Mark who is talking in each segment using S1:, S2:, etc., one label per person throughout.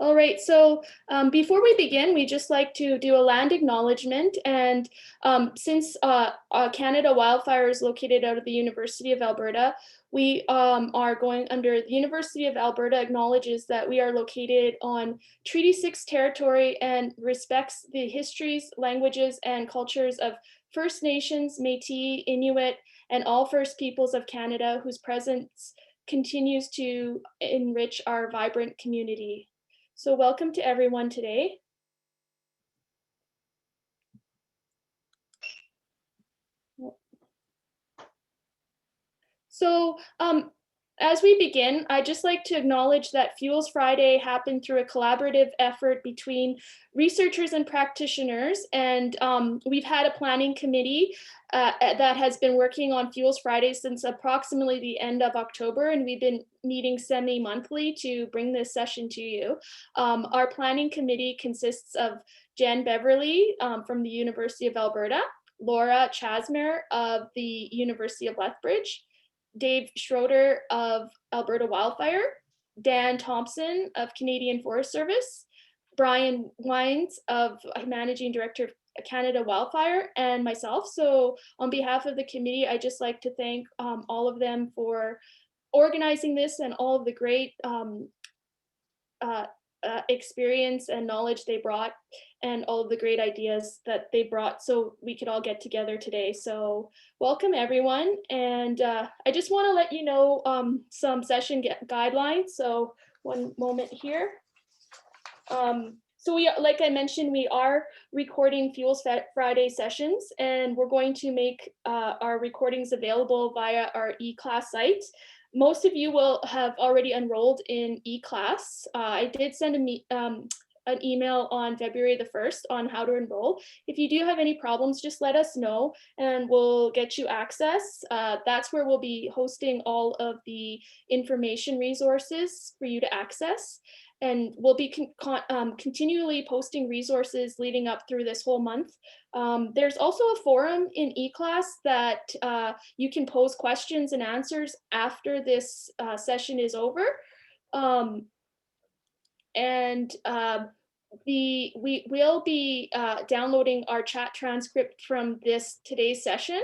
S1: All right, so before we begin, we just like to do a land acknowledgement. And since Canada Wildfire is located out of the University of Alberta, we are going under the University of Alberta acknowledges that we are located on Treaty 6 territory and respects the histories, languages, and cultures of First Nations, Métis, Inuit, and all First Peoples of Canada, whose presence continues to enrich our vibrant community. So welcome to everyone today. So as we begin, I'd just like to acknowledge that Fuels Friday happened through a collaborative effort between researchers and practitioners. And we've had a planning committee that has been working on Fuels Friday since approximately the end of October. And we've been meeting semi-monthly to bring this session to you. Our planning committee consists of Jen Beverly from the University of Alberta, Laura Chasmer of the University of Lethbridge, Dave Schroeder of Alberta Wildfire, Dan Thompson of Canadian Forest Service, Brian Wines of Managing Director of Canada Wildfire, and myself. So on behalf of the committee, I just like to thank all of them for organizing this and all of the great experience and knowledge they brought and all of the great ideas that they brought so we could all get together today. So welcome everyone. And I just want to let you know some session guidelines. So one moment here. So we, like I mentioned, we are recording Fuels Friday sessions, and we're going to make our recordings available via our eClass site. Most of you will have already enrolled in eClass. I did send an email on February the 1st on how to enroll. If you do have any problems, just let us know and we'll get you access. That's where we'll be hosting all of the information resources for you to access. And we'll be continually posting resources leading up through this whole month. There's also a forum in eClass that you can pose questions and answers after this session is over. We will be downloading our chat transcript from today's session.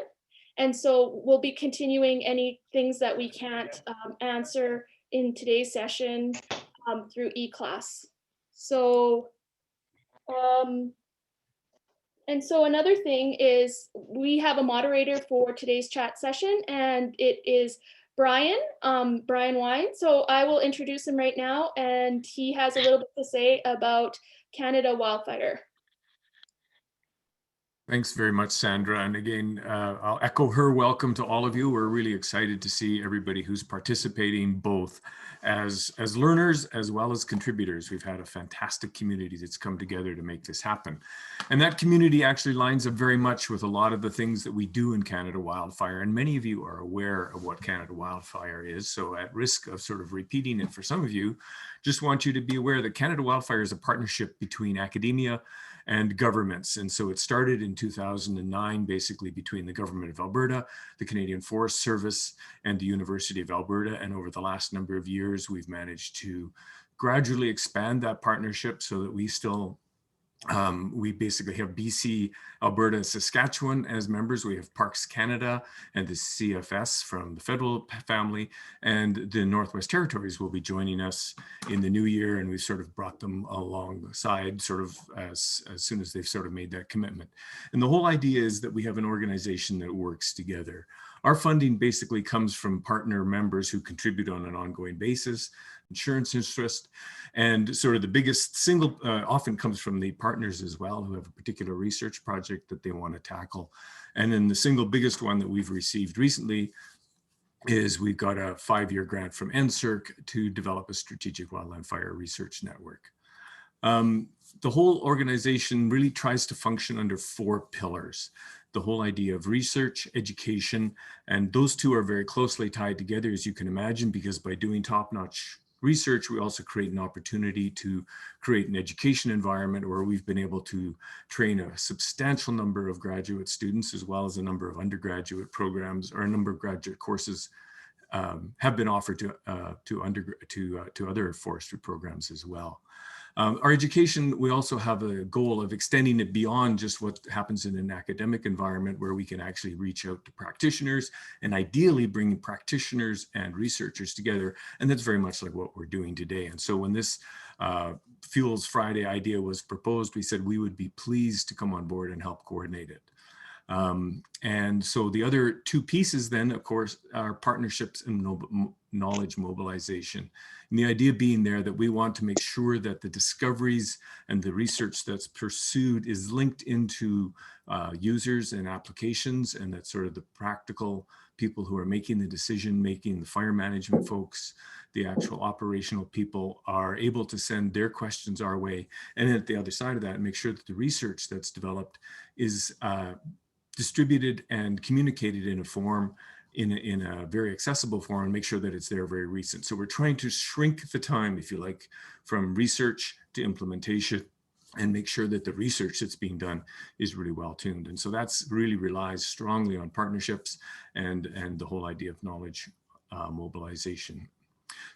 S1: And so we'll be continuing any things that we can't answer in today's session through eClass. So, and so another thing is we have a moderator for today's chat session, and it is Brian Wine. So I will introduce him right now, and he has a little bit to say about Canada Wildfire.
S2: Thanks very much, Sandra. And again, I'll echo her welcome to all of you. We're really excited to see everybody who's participating, both as learners as well as contributors. We've had a fantastic community that's come together to make this happen. And that community actually lines up very much with a lot of the things that we do in Canada Wildfire. And many of you are aware of what Canada Wildfire is. So at risk of sort of repeating it for some of you, just want you to be aware that Canada Wildfire is a partnership between academia and governments. And so it started in 2009, basically between the Government of Alberta, the Canadian Forest Service, and the University of Alberta. And over the last number of years, we've managed to gradually expand that partnership so that we still we basically have BC, Alberta, and Saskatchewan as members. We have Parks Canada and the CFS from the federal family, and the Northwest Territories will be joining us in the new year, and we've sort of brought them alongside sort of as soon as they've sort of made that commitment. And the whole idea is that we have an organization that works together. Our funding basically comes from partner members who contribute on an ongoing basis, insurance interest, and sort of the biggest single often comes from the partners as well, who have a particular research project that they want to tackle. And then the single biggest one that we've received recently is we've got a 5-year grant from NSERC to develop a strategic wildland fire research network. The whole organization really tries to function under 4 pillars. The whole idea of research, education, and those two are very closely tied together, as you can imagine, because by doing top-notch research, we also create an opportunity to create an education environment where we've been able to train a substantial number of graduate students, as well as a number of undergraduate programs, or a number of graduate courses have been offered to other forestry programs as well. Our education, we also have a goal of extending it beyond just what happens in an academic environment, where we can actually reach out to practitioners and ideally bring practitioners and researchers together. And that's very much like what we're doing today. And so when this Fuels Friday idea was proposed, we said we would be pleased to come on board and help coordinate it. And so the other two pieces then, of course, are partnerships and knowledge mobilization. And the idea being there that we want to make sure that the discoveries and the research that's pursued is linked into users and applications, and that sort of the practical people who are making the decision making, the fire management folks, the actual operational people, are able to send their questions our way. And then at the other side of that, make sure that the research that's developed is distributed and communicated in a form, in a very accessible form, and make sure that it's there very recent. So we're trying to shrink the time, if you like, from research to implementation, and make sure that the research that's being done is really well tuned. And so that's really relies strongly on partnerships and the whole idea of knowledge mobilization.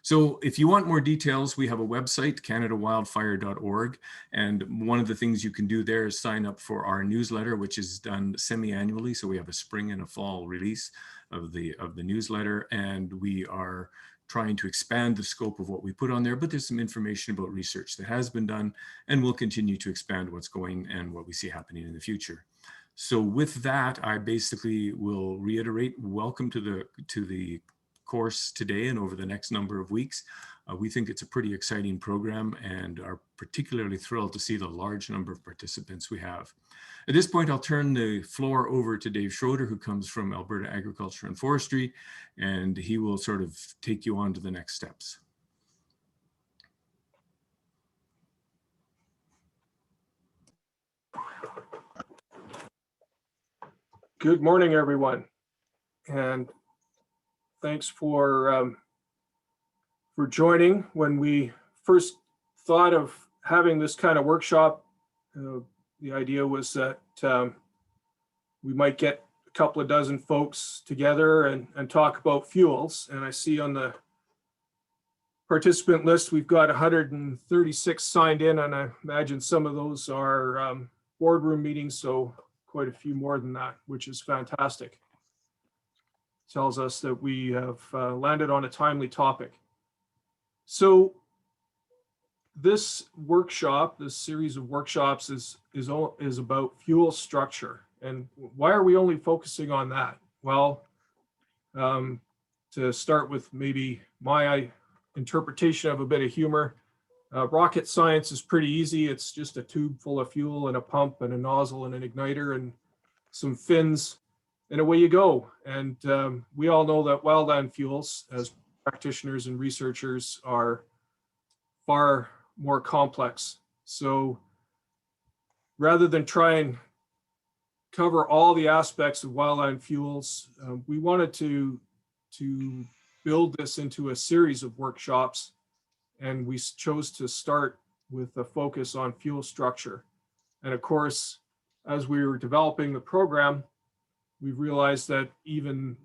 S2: So if you want more details, we have a website, canadawildfire.org. And one of the things you can do there is sign up for our newsletter, which is done semi-annually. So we have a spring and a fall release of the newsletter. And we are trying to expand the scope of what we put on there, but there's some information about research that has been done, and we'll continue to expand what's going and what we see happening in the future. So with that, I basically will reiterate, welcome to the course today and over the next number of weeks. We think it's a pretty exciting program and are particularly thrilled to see the large number of participants we have. At this point, I'll turn the floor over to Dave Schroeder, who comes from Alberta Agriculture and Forestry, and he will sort of take you on to the next steps.
S3: Good morning, everyone, and thanks for joining. When we first thought of having this kind of workshop, the idea was that we might get a couple of dozen folks together and talk about fuels. And I see on the participant list, we've got 136 signed in, and I imagine some of those are boardroom meetings, so quite a few more than that, which is fantastic. Tells us that we have landed on a timely topic. So this workshop, this series of workshops is about fuel structure. And why are we only focusing on that? Well, to start with maybe my interpretation of a bit of humor, rocket science is pretty easy. It's just a tube full of fuel and a pump and a nozzle and an igniter and some fins, and away you go. And we all know that wildland fuels, as practitioners and researchers, are far more complex. So rather than try and cover all the aspects of wildland fuels, we wanted to build this into a series of workshops, and we chose to start with a focus on fuel structure. And of course, as we were developing the program, we realized that even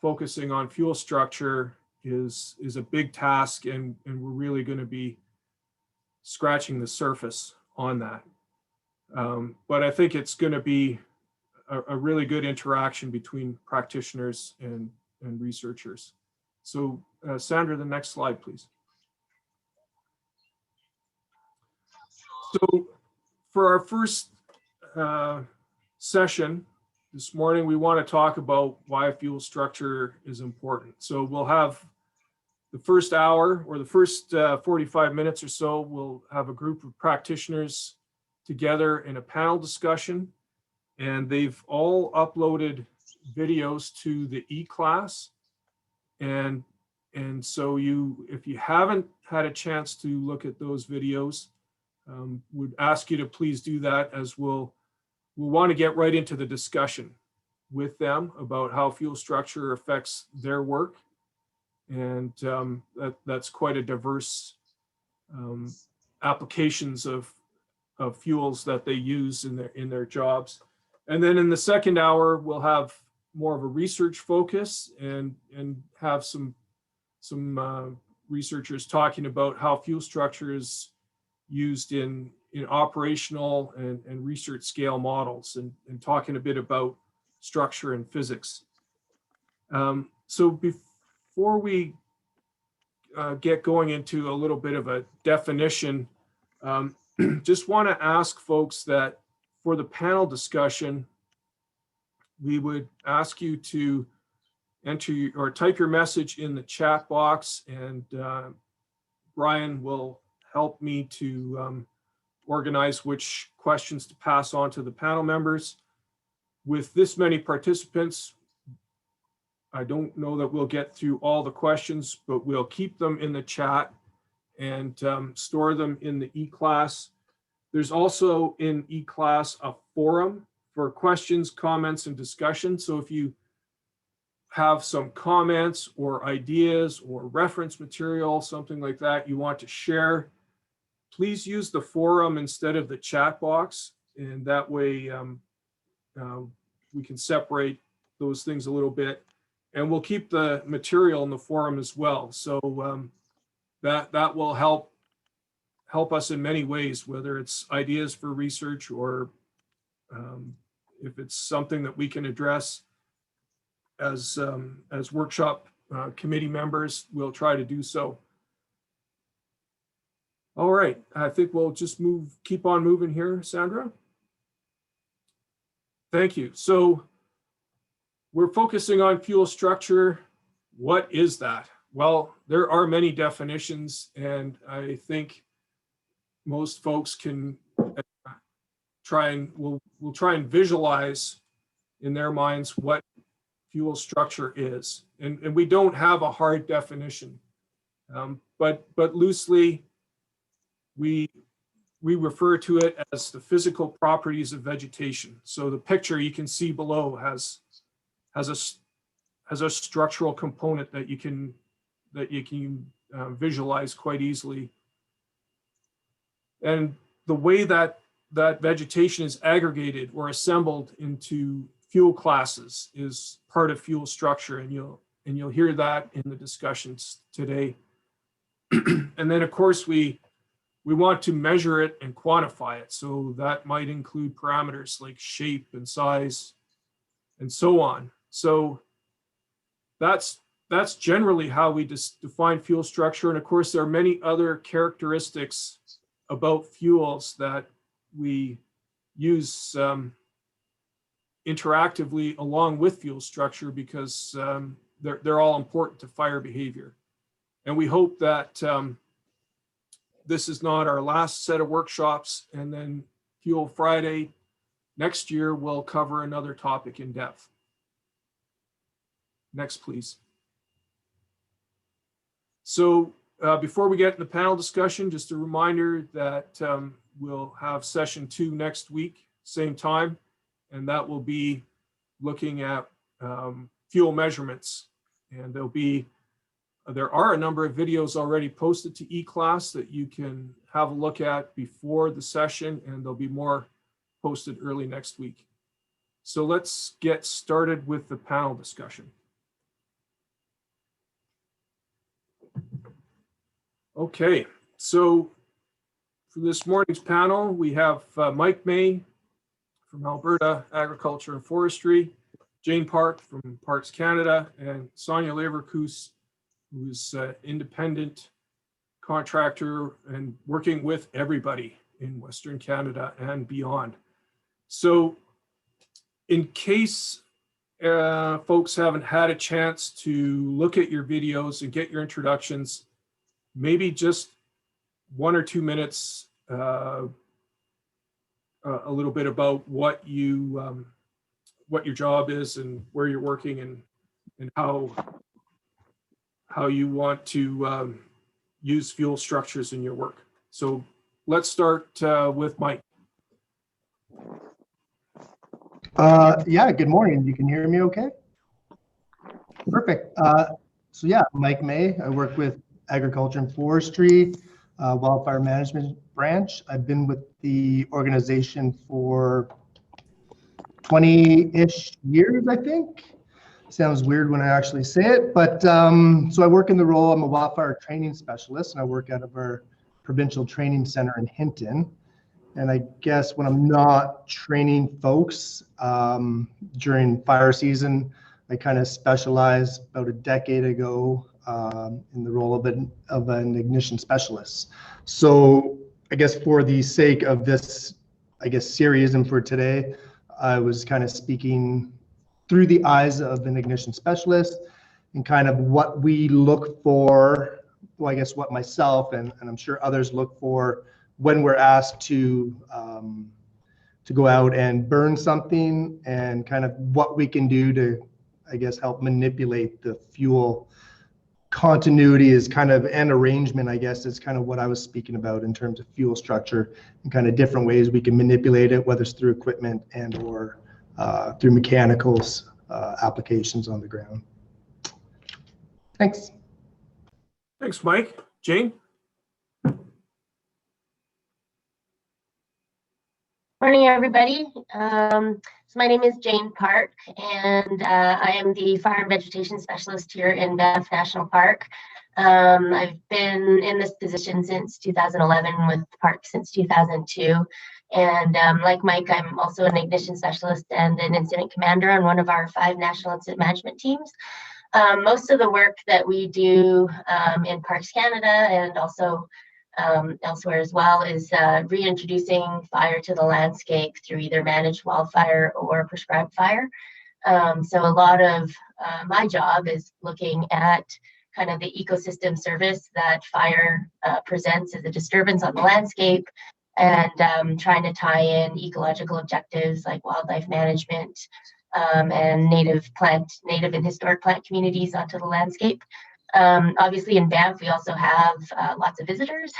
S3: focusing on fuel structure is a big task, and we're really going to be scratching the surface on that. But I think it's going to be a really good interaction between practitioners and researchers. So Sandra, the next slide, please. So for our first session this morning, we want to talk about why fuel structure is important. So we'll have the first hour, or the first 45 minutes or so, we'll have a group of practitioners together in a panel discussion, and they've all uploaded videos to the e-class. And so if you haven't had a chance to look at those videos, would ask you to please do that, as we'll want to get right into the discussion with them about how fuel structure affects their work. And that's quite a diverse applications of fuels that they use in their jobs. And then in the second hour, we'll have more of a research focus and have some researchers talking about how fuel structure is used in operational and research scale models, and talking a bit about structure and physics. So before we get going into a little bit of a definition, just want to ask folks that for the panel discussion, we would ask you to enter or type your message in the chat box, and Brian will help me to organize which questions to pass on to the panel members. With this many participants, I don't know that we'll get through all the questions, but we'll keep them in the chat and store them in the e-class. There's also in e-class a forum for questions, comments, and discussion. So if you have some comments or ideas or reference material, something like that you want to share, please use the forum instead of the chat box. And that way we can separate those things a little bit. And we'll keep the material in the forum as well. So that will help us in many ways, whether it's ideas for research or if it's something that we can address as workshop committee members, we'll try to do so. All right, I think we'll just keep on moving here, Sandra. Thank you. So we're focusing on fuel structure. What is that? Well, there are many definitions, and I think most folks can will try and visualize in their minds what fuel structure is. And we don't have a hard definition, but loosely we refer to it as the physical properties of vegetation. So the picture you can see below has a structural component that you can visualize quite easily. And the way that vegetation is aggregated or assembled into fuel classes is part of fuel structure, and you'll hear that in the discussions today. And then of course we want to measure it and quantify it. So that might include parameters like shape and size and so on. So that's generally how we define fuel structure. And of course, there are many other characteristics about fuels that we use interactively along with fuel structure, because they're all important to fire behavior. And we hope that this is not our last set of workshops, and then Fuel Friday next year we'll cover another topic in depth. Next, please. So before we get in the panel discussion, just a reminder that we'll have session 2 next week, same time, and that will be looking at fuel measurements. And there are a number of videos already posted to eClass that you can have a look at before the session, and there'll be more posted early next week. So let's get started with the panel discussion. Okay, so for this morning's panel, we have Mike May from Alberta Agriculture and Forestry, Jane Park from Parks Canada, and Sonia Leverkus, who's an independent contractor and working with everybody in Western Canada and beyond. So in case folks haven't had a chance to look at your videos and get your introductions, maybe just 1 or 2 minutes, a little bit about what your job is and where you're working, and how you want to use fuel structures in your work. So let's start with Mike.
S4: Yeah, good morning. You can hear me okay? Perfect. So yeah, Mike May. I work with Agriculture and Forestry, Wildfire Management Branch. I've been with the organization for 20-ish years, I think. Sounds weird when I actually say it, but so I work in the role, I'm a wildfire training specialist, and I work out of our Provincial Training Center in Hinton. And I guess when I'm not training folks during fire season, I kind of specialized about a decade ago in the role of an ignition specialist. So I guess for the sake of this, series and for today, I was kind of speaking through the eyes of an ignition specialist and kind of what we look for, well, I guess what myself and I'm sure others look for when we're asked to go out and burn something, and kind of what we can do to, I guess, help manipulate the fuel continuity is kind of an arrangement, I guess, is kind of what I was speaking about in terms of fuel structure and kind of different ways we can manipulate it, whether it's through equipment and or through mechanicals applications on the ground. Thanks.
S3: Thanks, Mike. Jane?
S5: Morning, everybody. So my name is Jane Park, and I am the Fire and Vegetation Specialist here in Banff National Park. I've been in this position since 2011, with the park since 2002. And like Mike, I'm also an ignition specialist and an incident commander on one of our 5 national incident management teams. Most of the work that we do in Parks Canada and also elsewhere as well is reintroducing fire to the landscape through either managed wildfire or prescribed fire. So a lot of my job is looking at kind of the ecosystem service that fire presents as a disturbance on the landscape, and trying to tie in ecological objectives like wildlife management and native and historic plant communities onto the landscape. Obviously in Banff, we also have lots of visitors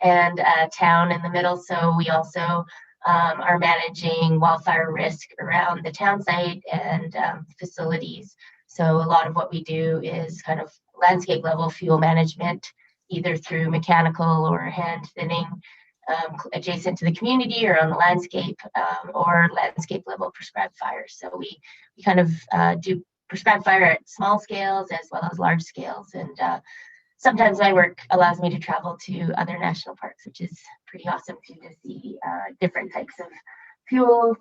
S5: and a town in the middle. So we also are managing wildfire risk around the town site and facilities. So a lot of what we do is kind of landscape level fuel management, either through mechanical or hand thinning adjacent to the community or on the landscape, or landscape level prescribed fire. So we kind of do prescribed fire at small scales as well as large scales. And sometimes my work allows me to travel to other national parks, which is pretty awesome too, to see different types of fuel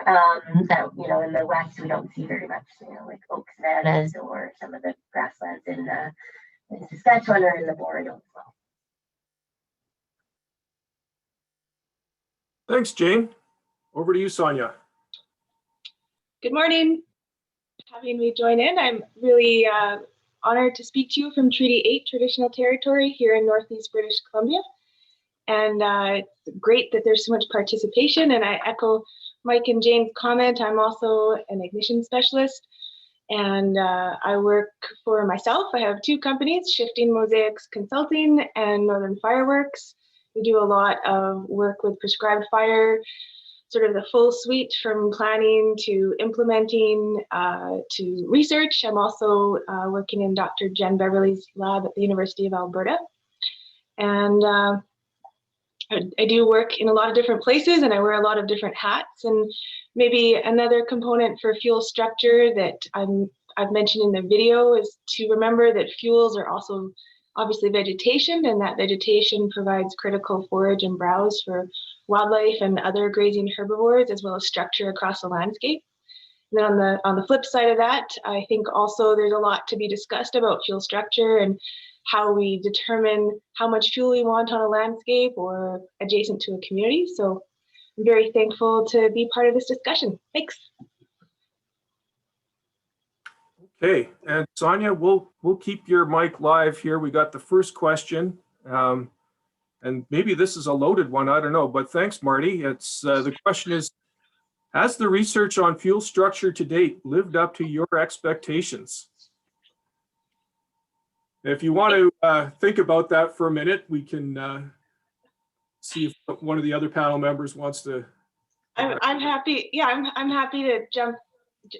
S5: that, you know, in the West we don't see very much, you know, like oak savannas or some of the grasslands in Saskatchewan or in the Boreal as well.
S3: Thanks, Jane. Over to you, Sonia.
S6: Good morning. Having me join in. I'm really honored to speak to you from Treaty 8 traditional territory here in Northeast British Columbia. And it's great that there's so much participation, and I echo Mike and Jane's comment. I'm also an ignition specialist, and I work for myself. I have 2 companies, Shifting Mosaics Consulting and Northern Fireworks. We do a lot of work with prescribed fire, sort of the full suite from planning to implementing to research. I'm also working in Dr. Jen Beverly's lab at the University of Alberta. And I do work in a lot of different places, and I wear a lot of different hats. And maybe another component for fuel structure that I've mentioned in the video is to remember that fuels are also obviously vegetation, and that vegetation provides critical forage and browse for wildlife and other grazing herbivores, as well as structure across the landscape. And then on the flip side of that, I think also there's a lot to be discussed about fuel structure and how we determine how much fuel we want on a landscape or adjacent to a community. So I'm very thankful to be part of this discussion. Thanks.
S3: Okay, and Sonia, we'll keep your mic live here. We got the first question, and maybe this is a loaded one, I don't know, but thanks, Marty. It's the question is, has the research on fuel structure to date lived up to your expectations? If you want to think about that for a minute, we can see if one of the other panel members wants to.
S6: I'm happy. Yeah, I'm happy to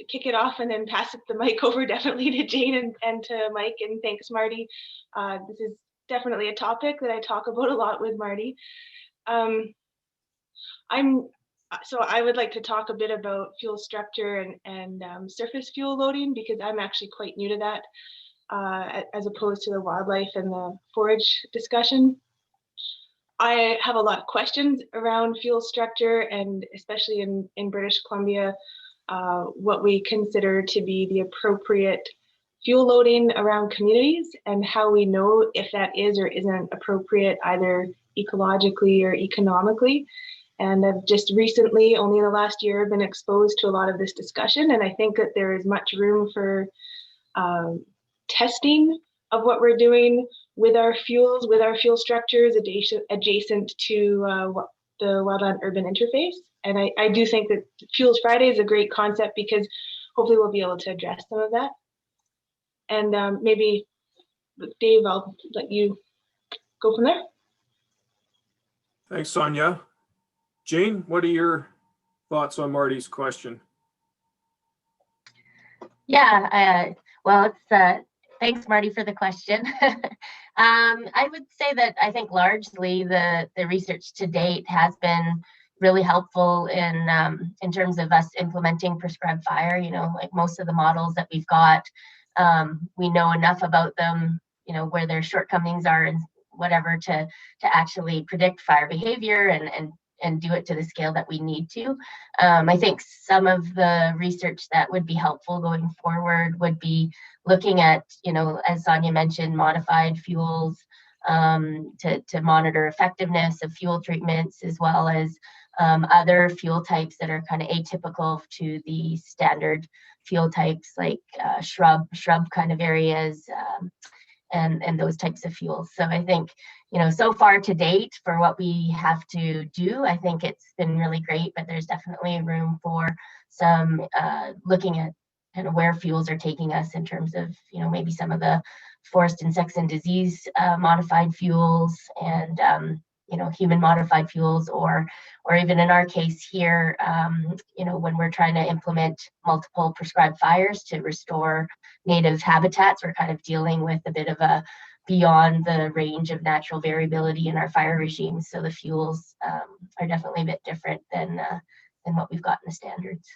S6: kick it off and then pass the mic over definitely to Jane and to Mike. And thanks, Marty. This is definitely a topic that I talk about a lot with Marty. So I would like to talk a bit about fuel structure and surface fuel loading, because I'm actually quite new to that, as opposed to the wildlife and the forage discussion. I have a lot of questions around fuel structure, and especially in British Columbia, what we consider to be the appropriate fuel loading around communities, and how we know if that is or isn't appropriate, either ecologically or economically. And I've just recently, only in the last year, been exposed to a lot of this discussion, and I think that there is much room for testing of what we're doing with our fuels, with our fuel structures adjacent to the wildland urban interface. And I do think that Fuels Friday is a great concept, because hopefully we'll be able to address some of that. And maybe, Dave, I'll let you go from there.
S3: Thanks, Sonia. Jane, what are your thoughts on Marty's question?
S5: Yeah, well, thanks, Marty, for the question. I would say that I think largely the research to date has been really helpful in terms of us implementing prescribed fire. You know, like most of the models that we've got, we know enough about them, you know, where their shortcomings are and whatever to actually predict fire behavior and do it to the scale that we need to. I think some of the research that would be helpful going forward would be looking at, you know, as Sonia mentioned, modified fuels to monitor effectiveness of fuel treatments, as well as other fuel types that are kind of atypical to the standard fuel types, like shrub kind of areas, and those types of fuels. So I think, you know, so far to date for what we have to do, I think it's been really great, but there's definitely room for some looking at kind of where fuels are taking us in terms of, you know, maybe some of the forest insects and disease modified fuels, and you know, human modified fuels, or even in our case here, you know, when we're trying to implement multiple prescribed fires to restore native habitats, we're kind of dealing with a bit of a beyond the range of natural variability in our fire regimes. So the fuels are definitely a bit different than what we've got in the standards.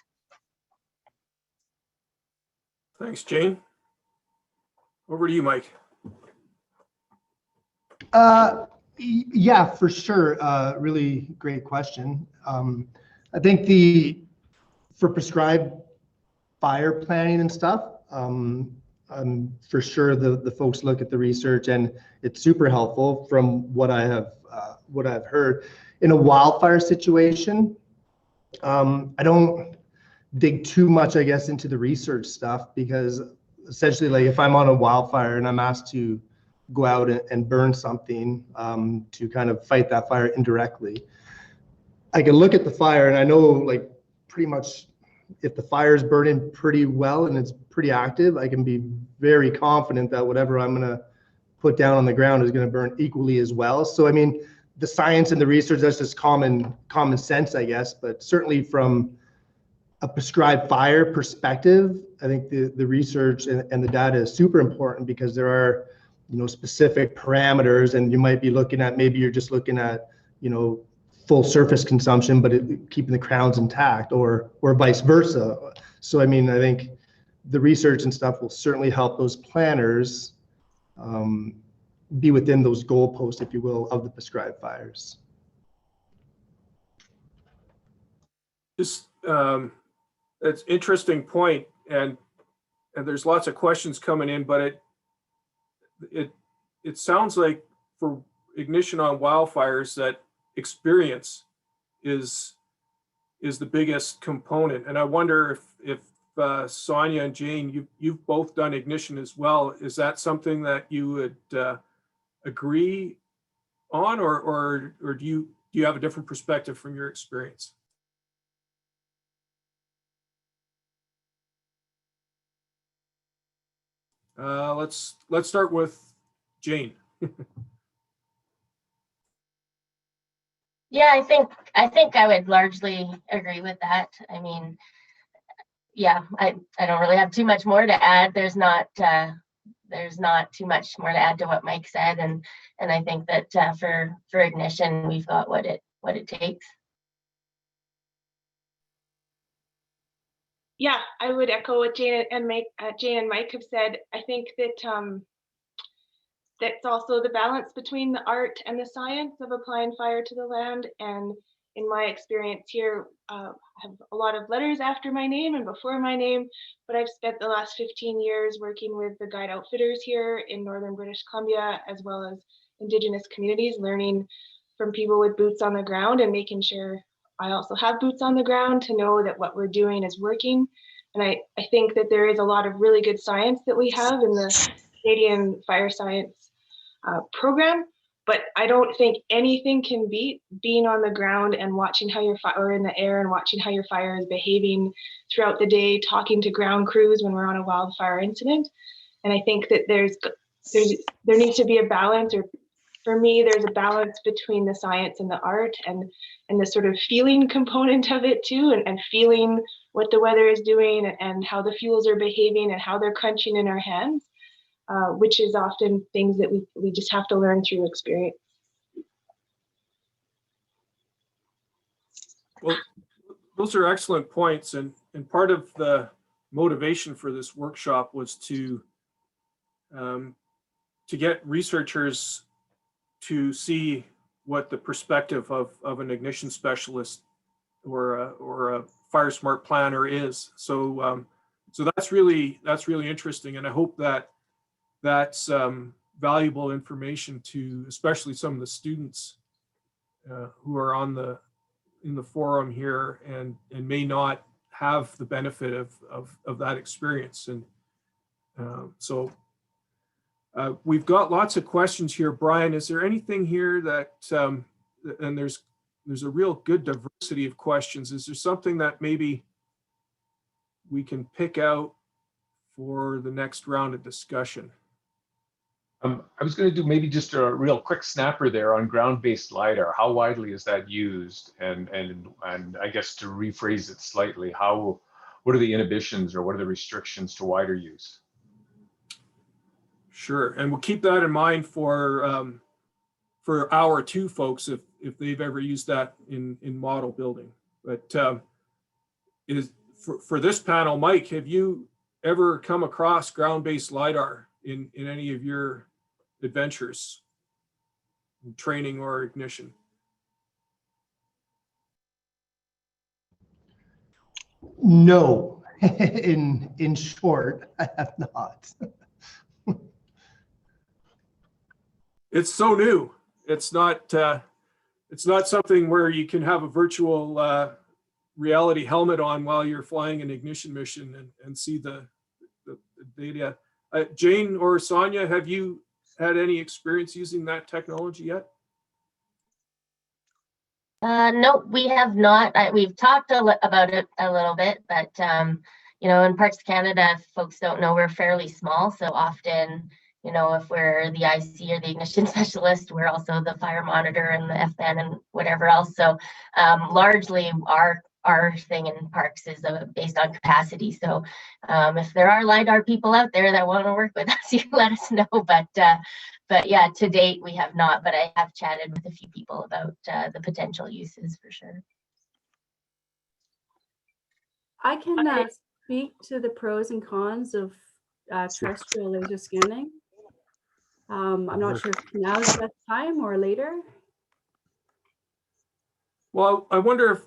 S3: Thanks, Jane. Over to you, Mike.
S4: Yeah, for sure. Really great question. I think for prescribed fire planning and stuff, for sure the folks look at the research, and it's super helpful from what I've heard. In a wildfire situation, I don't dig too much, I guess, into the research stuff, because essentially, like, if I'm on a wildfire and I'm asked to go out and burn something to kind of fight that fire indirectly, I can look at the fire and I know, like, pretty much if the fire is burning pretty well and it's pretty active, I can be very confident that whatever I'm going to put down on the ground is going to burn equally as well. So I mean, the science and the research, that's just common sense, I guess. But certainly from a prescribed fire perspective, I think the research and the data is super important, because there are, you know, specific parameters, and you might be looking at, maybe you're just looking at, you know, full surface consumption, but keeping the crowns intact, or vice versa. So I mean, I think the research and stuff will certainly help those planners be within those goalposts, if you will, of the prescribed fires.
S3: Just it's interesting point, and there's lots of questions coming in, but it sounds like for ignition on wildfires that experience is the biggest component. And I wonder if Sonia and Jane, you've both done ignition as well. Is that something that you would agree on, or do you have a different perspective from your experience? Let's start with Jane.
S5: Yeah, I think I would largely agree with that. I mean, yeah, I don't really have too much more to add. There's not too much more to add to what Mike said, and I think that for ignition, we've got what it takes.
S6: Yeah, I would echo what Jane and Mike have said. I think that that's also the balance between the art and the science of applying fire to the land. And in my experience here, I have a lot of letters after my name and before my name, but I've spent the last 15 years working with the guide outfitters here in Northern British Columbia, as well as Indigenous communities, learning from people with boots on the ground and making sure I also have boots on the ground to know that what we're doing is working. And I think that there is a lot of really good science that we have in the Canadian Fire Science program, but I don't think anything can beat being on the ground and watching how your fire, or in the air and watching how your fire is behaving throughout the day, talking to ground crews when we're on a wildfire incident. And I think that there needs to be a balance, or for me, there's a balance between the science and the art, and the sort of feeling component of it too, and feeling what the weather is doing and how the fuels are behaving and how they're crunching in our hands, which is often things that we just have to learn through experience.
S3: Well, those are excellent points, and part of the motivation for this workshop was to get researchers to see what the perspective of an ignition specialist or a fire smart planner is. So so that's really interesting, and I hope that's valuable information to especially some of the students who are in the forum here and may not have the benefit of that experience. And so we've got lots of questions here. Brian, is there anything here that, and there's a real good diversity of questions. Is there something that maybe we can pick out for the next round of discussion?
S7: I was going to do maybe just a real quick snapper there on ground-based LiDAR. How widely is that used? And I guess to rephrase it slightly, what are the inhibitions or what are the restrictions to wider use?
S3: Sure, and we'll keep that in mind for hour two folks if they've ever used that in model building. But for this panel, Mike, have you ever come across ground-based LiDAR in any of your adventures, training or ignition?
S4: No, in short, I have not.
S3: It's so new. It's not something where you can have a virtual reality helmet on while you're flying an ignition mission and see the data. Jane or Sonia, have you had any experience using that technology yet?
S5: No, we have not. We've talked about it a little bit, but you know, in parts of Canada, if folks don't know, we're fairly small. So often, you know, if we're the IC or the ignition specialist, we're also the fire monitor and the FBAN and whatever else. So largely our thing in parks is based on capacity. So if there are LiDAR people out there that want to work with us, you can let us know. But yeah, to date, we have not, but I have chatted with a few people about the potential uses for sure.
S8: I can speak to the pros and cons of terrestrial laser scanning. I'm not sure if now is the best time or later.
S3: Well, I wonder if,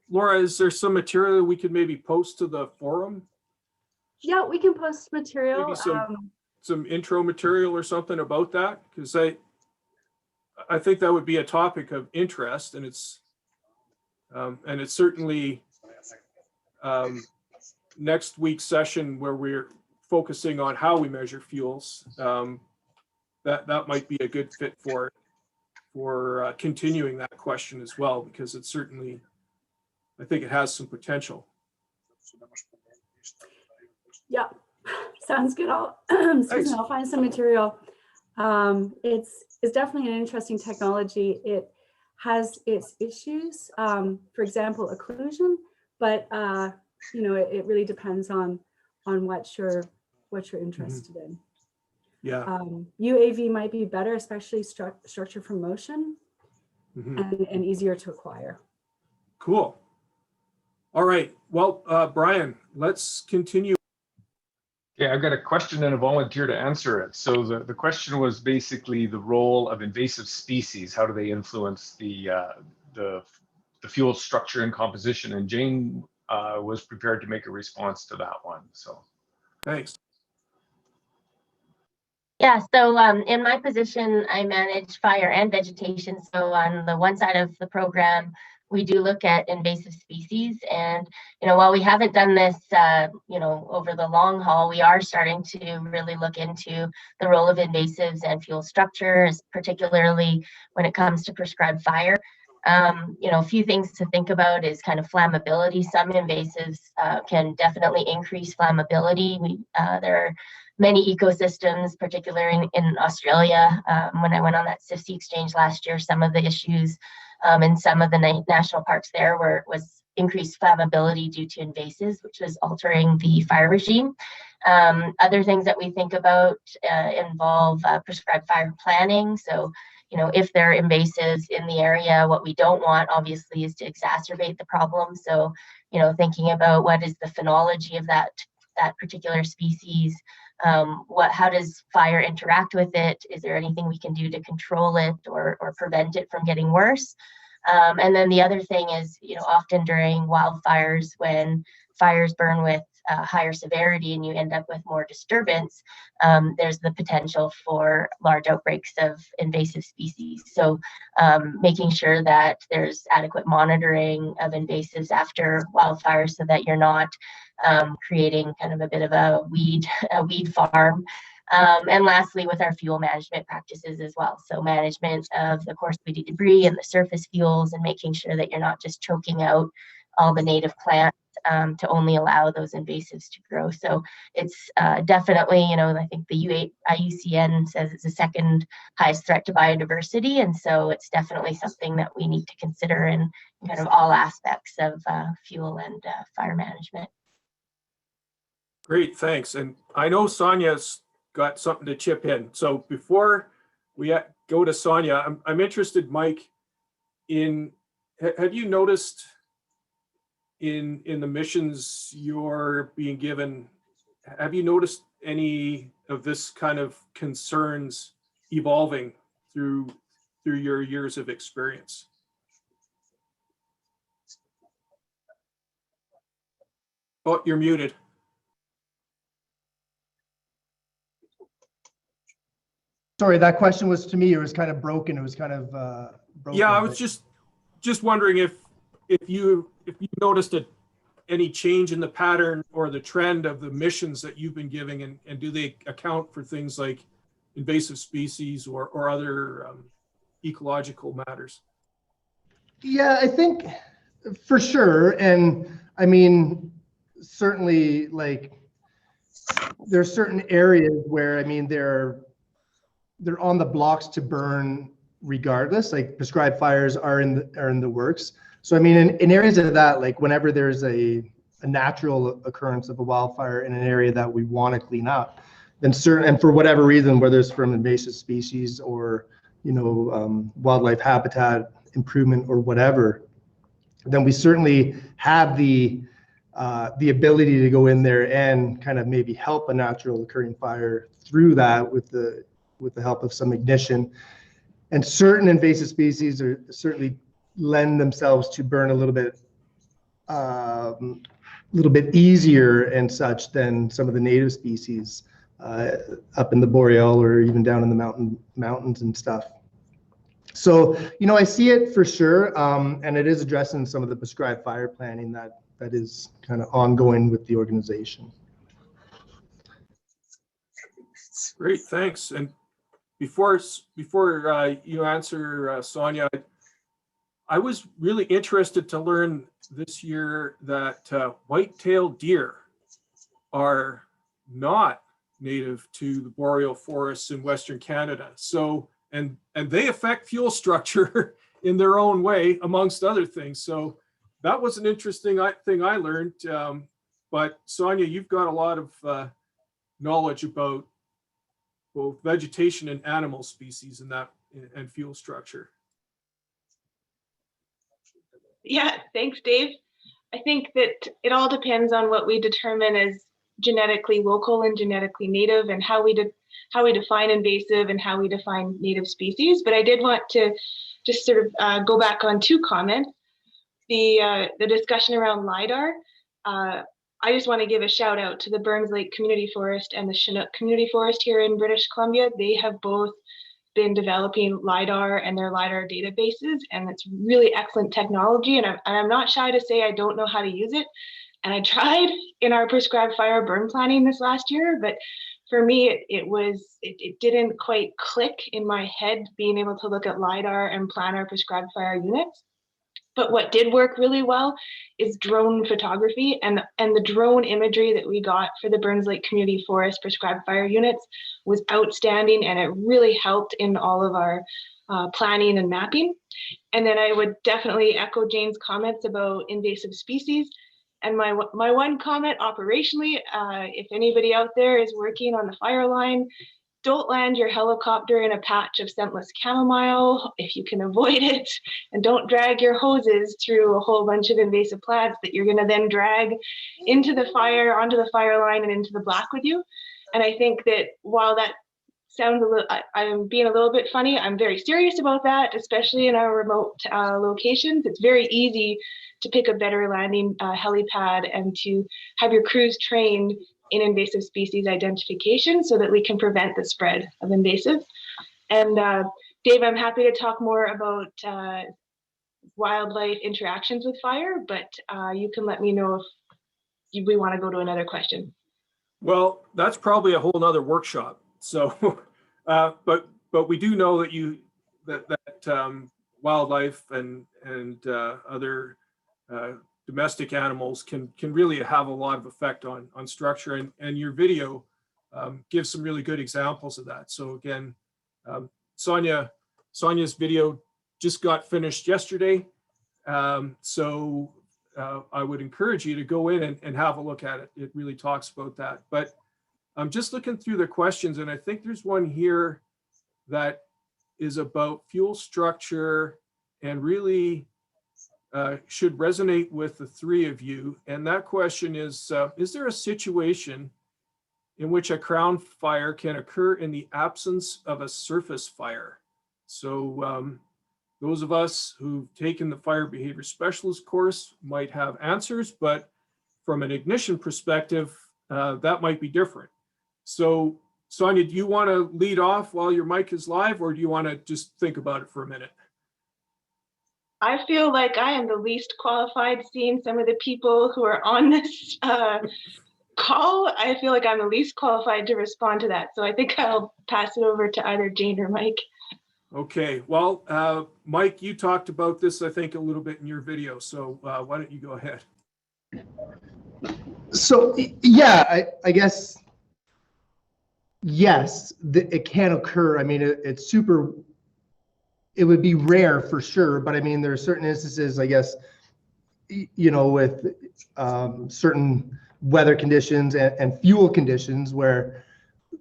S3: Laura, is there some material we could maybe post to the forum?
S8: Yeah, we can post material.
S3: Maybe some intro material or something about that, because I think that would be a topic of interest, and it's certainly next week's session where we're focusing on how we measure fuels. That might be a good fit for continuing that question as well, because it's certainly, I think it has some potential.
S8: Yeah, sounds good. I'll find some material. It's definitely an interesting technology. It has its issues, for example, occlusion, but you know, it really depends on what you're interested in.
S3: Yeah.
S8: UAV might be better, especially structure from motion, and easier to acquire.
S3: Cool. All right. Well, Brian, let's continue.
S7: Yeah, I've got a question and a volunteer to answer it. So the question was basically the role of invasive species. How do they influence the fuel structure and composition? And Jane was prepared to make a response to that one. So
S3: Thanks.
S5: Yeah, so in my position, I manage fire and vegetation. So on the one side of the program, we do look at invasive species. And, while we haven't done this, over the long haul, we are starting to really look into the role of invasives and fuel structures, particularly when it comes to prescribed fire. A few things to think about is kind of flammability. Some invasives can definitely increase flammability. There are many ecosystems, particularly in Australia. When I went on that CIFC exchange last year, some of the issues in some of the national parks there was increased flammability due to invasives, which was altering the fire regime. Other things that we think about involve prescribed fire planning. So, if there are invasives in the area, what we don't want, obviously, is to exacerbate the problem. So, thinking about what is the phenology of that particular species, how does fire interact with it? Is there anything we can do to control it or prevent it from getting worse? And then the other thing is, often during wildfires, when fires burn with higher severity and you end up with more disturbance, there's the potential for large outbreaks of invasive species. So making sure that there's adequate monitoring of invasives after wildfires so that you're not creating kind of a bit of a weed farm. And lastly, with our fuel management practices as well. So management of the coarse weedy debris and the surface fuels, and making sure that you're not just choking out all the native plants to only allow those invasives to grow. So it's definitely, I think the IUCN says it's the second highest threat to biodiversity. And so it's definitely something that we need to consider in kind of all aspects of fuel and fire management.
S3: Great, thanks. And I know Sonia's got something to chip in. So before we go to Sonia, I'm interested, Mike, have you noticed in the missions you're being given, have you noticed any of this kind of concerns evolving through your years of experience? Oh, you're muted.
S4: Sorry, that question was to me. It was kind of broken. It was kind of broken.
S3: Yeah, I was just wondering if you noticed any change in the pattern or the trend of the missions that you've been giving, and do they account for things like invasive species or other ecological matters?
S4: Yeah, I think for sure. And I mean, certainly, like, there's certain areas where, I mean, they're on the blocks to burn regardless. Like, prescribed fires are in the works. So I mean, in areas of that, like whenever there's a natural occurrence of a wildfire in an area that we want to clean up, then and for whatever reason, whether it's from invasive species or wildlife habitat improvement or whatever, then we certainly have the ability to go in there and kind of maybe help a natural occurring fire through that with the help of some ignition. And certain invasive species are certainly lend themselves to burn a little bit easier and such than some of the native species up in the boreal or even down in the mountains and stuff. So, I see it for sure. And it is addressing some of the prescribed fire planning that is kind of ongoing with the organization.
S3: Great, thanks. And before you answer, Sonia, I was really interested to learn this year that white-tailed deer are not native to the boreal forests in Western Canada. So, and they affect fuel structure in their own way, amongst other things. So that was an interesting thing I learned. But Sonia, you've got a lot of knowledge about both vegetation and animal species and fuel structure.
S6: Yeah, thanks, Dave. I think that it all depends on what we determine as genetically local and genetically native, and how we define invasive and how we define native species. But I did want to just sort of go back on two comments. The discussion around Lidar. I just want to give a shout out to the Burns Lake Community Forest and the Chinook Community Forest here in British Columbia. They have both been developing Lidar and their Lidar databases, and it's really excellent technology. And I'm not shy to say I don't know how to use it. And I tried in our prescribed fire burn planning this last year, but for me, it didn't quite click in my head being able to look at Lidar and plan our prescribed fire units. But what did work really well is drone photography, and the drone imagery that we got for the Burns Lake Community Forest prescribed fire units was outstanding, and it really helped in all of our planning and mapping. And then I would definitely echo Jane's comments about invasive species. And my one comment operationally, if anybody out there is working on the fire line, don't land your helicopter in a patch of scentless chamomile if you can avoid it, and don't drag your hoses through a whole bunch of invasive plants that you're going to then drag into the fire, onto the fire line, and into the black with you. And I think that while that sounds a little, I'm being a little bit funny, I'm very serious about that, especially in our remote locations. It's very easy to pick a better landing helipad and to have your crews trained in invasive species identification so that we can prevent the spread of invasives. And Dave, I'm happy to talk more about wildlife interactions with fire, but you can let me know if we want to go to another question.
S3: Well, that's probably a whole nother workshop. So, but we do know that wildlife and other domestic animals can really have a lot of effect on structure, and your video gives some really good examples of that. So again, Sonia's video just got finished yesterday, so I would encourage you to go in and have a look at it. It really talks about that. But I'm just looking through the questions, and I think there's one here that is about fuel structure and really should resonate with the three of you. And that question is there a situation in which a crown fire can occur in the absence of a surface fire? So those of us who've taken the fire behavior specialist course might have answers, but from an ignition perspective, that might be different. So Sonia, do you want to lead off while your mic is live, or do you want to just think about it for a minute?
S6: I feel like I am the least qualified, seeing some of the people who are on this call. I feel like I'm the least qualified to respond to that. So I think I'll pass it over to either Jane or Mike.
S3: Okay, well, Mike, you talked about this, I think, a little bit in your video. So why don't you go ahead?
S4: So, yeah, I guess, yes, it can occur. I mean, it's super, it would be rare for sure, but I mean, there are certain instances, I guess, you know, with certain weather conditions and fuel conditions where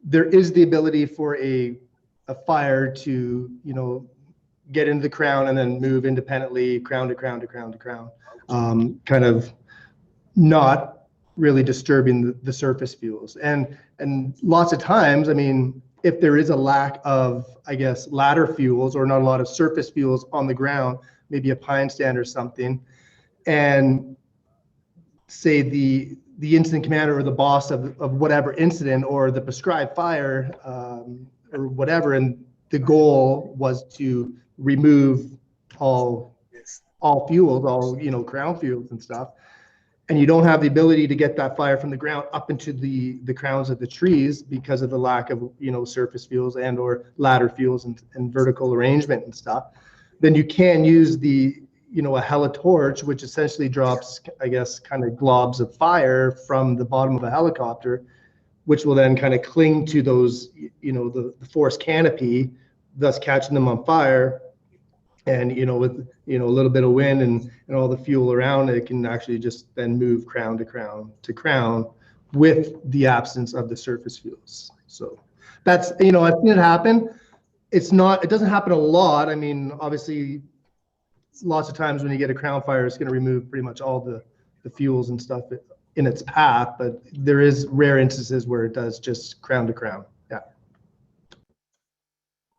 S4: there is the ability for a fire to, you know, get into the crown and then move independently, crown to crown to crown to crown, kind of not really disturbing the surface fuels. And lots of times, I mean, if there is a lack of, I guess, ladder fuels or not a lot of surface fuels on the ground, maybe a pine stand or something, and say the incident commander or the boss of whatever incident or the prescribed fire or whatever, and the goal was to remove all fuels, all, you know, crown fuels and stuff, and you don't have the ability to get that fire from the ground up into the crowns of the trees because of the lack of, you know, surface fuels and or ladder fuels and vertical arrangement and stuff, then you can use the, you know, a helitorch, which essentially drops, I guess, kind of globs of fire from the bottom of a helicopter, which will then kind of cling to those, you know, the forest canopy, thus catching them on fire. And, you know, with, you know, a little bit of wind and all the fuel around, it can actually just then move crown to crown to crown with the absence of the surface fuels. So that's, you know, I've seen it happen. It doesn't happen a lot. I mean, obviously, lots of times when you get a crown fire, it's going to remove pretty much all the fuels and stuff in its path, but there is rare instances where it does just crown to crown. Yeah.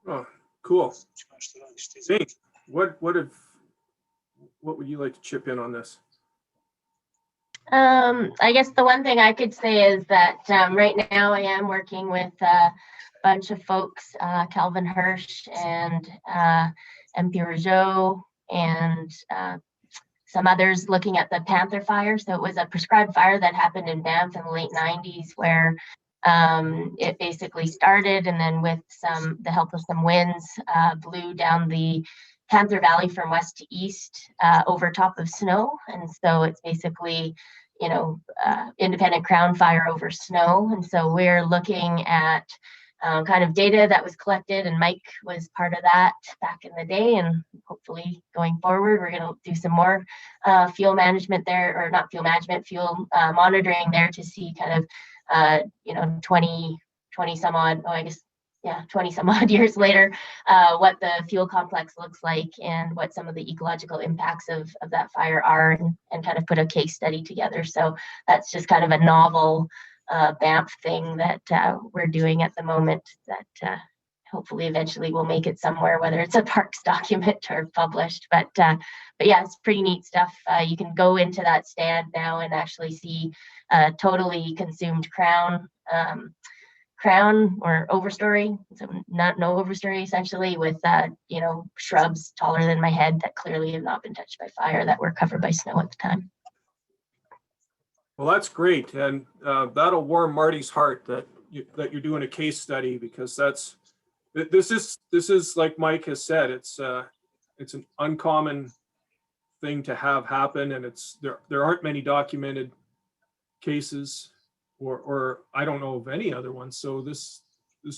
S3: Oh, cool. Zane, what would you like to chip in on this?
S5: I guess the one thing I could say is that right now I am working with a bunch of folks, Calvin Hirsch and MP Rougeau and some others looking at the Panther fire. So it was a prescribed fire that happened in Banff in the late 90s where it basically started, and then with the help of some winds, blew down the Panther Valley from west to east over top of snow. And so it's basically, independent crown fire over snow. And so we're looking at kind of data that was collected, and Mike was part of that back in the day. And hopefully going forward, we're going to do some more fuel management there, or not fuel management, fuel monitoring there to see kind of 20 some odd, 20 some odd years later, what the fuel complex looks like and what some of the ecological impacts of that fire are, and kind of put a case study together. So that's just kind of a novel Banff thing that we're doing at the moment that hopefully eventually we'll make it somewhere, whether it's a parks document or published. But yeah, it's pretty neat stuff. You can go into that stand now and actually see totally consumed crown or overstory, so no overstory essentially, with shrubs taller than my head that clearly have not been touched by fire, that were covered by snow at the time.
S3: Well, that's great, and that'll warm Marty's heart that you're doing a case study, because this is like Mike has said, it's an uncommon thing to have happen, and there aren't many documented cases, or I don't know of any other ones. So this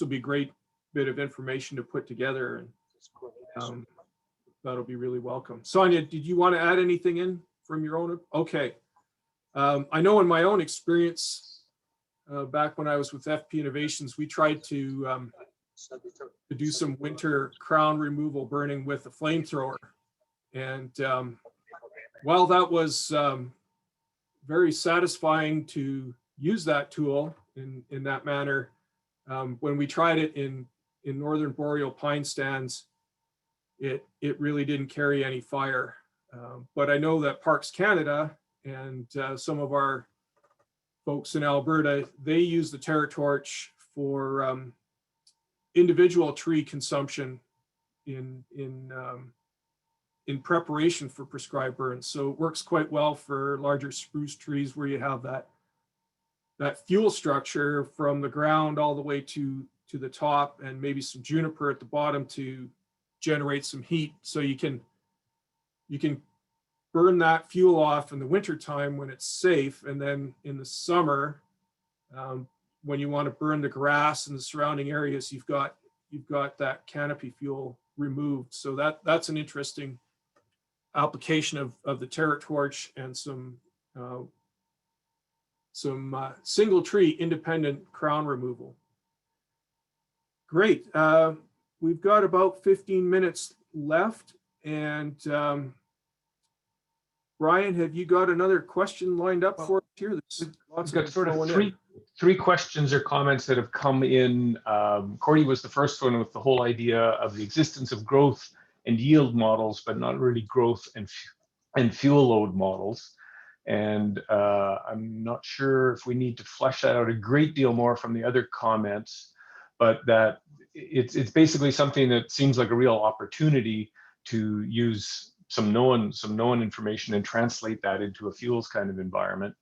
S3: will be a great bit of information to put together, and that'll be really welcome. Sonia, did you want to add anything in from your own? Okay. I know in my own experience, back when I was with FP Innovations, we tried to do some winter crown removal burning with a flamethrower. And while that was very satisfying to use that tool in that manner, when we tried it in northern boreal pine stands, it really didn't carry any fire. But I know that Parks Canada and some of our folks in Alberta, they use the TerraTorch for individual tree consumption in preparation for prescribed burns. So it works quite well for larger spruce trees where you have that fuel structure from the ground all the way to the top, and maybe some juniper at the bottom to generate some heat. So you can burn that fuel off in the winter time when it's safe, and then in the summer, when you want to burn the grass and the surrounding areas, you've got that canopy fuel removed. So that's an interesting application of the TerraTorch, and some single tree independent crown removal. Great. We've got about 15 minutes left, and Brian, have you got another question lined up for us here?
S7: I've got sort of three questions or comments that have come in. Cordy was the first one with the whole idea of the existence of growth and yield models, but not really growth and fuel load models. And I'm not sure if we need to flesh that out a great deal more from the other comments, but that it's basically something that seems like a real opportunity to use some known information and translate that into a fuels kind of environment.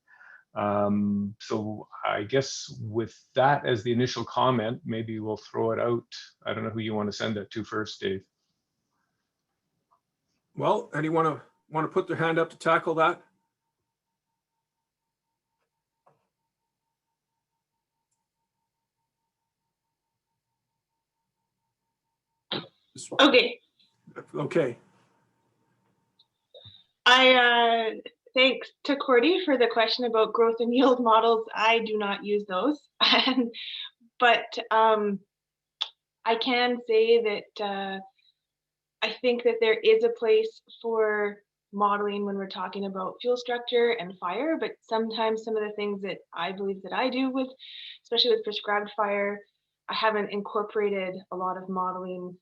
S7: So I guess with that as the initial comment, maybe we'll throw it out. I don't know who you want to send that to first, Dave.
S3: Well, anyone want to put their hand up to tackle that?
S6: Okay.
S3: Okay.
S6: Thanks to Cordy for the question about growth and yield models. I do not use those, but I can say that I think that there is a place for modeling when we're talking about fuel structure and fire, but sometimes some of the things that I believe that I do with, especially with prescribed fire, I haven't incorporated a lot of modeling.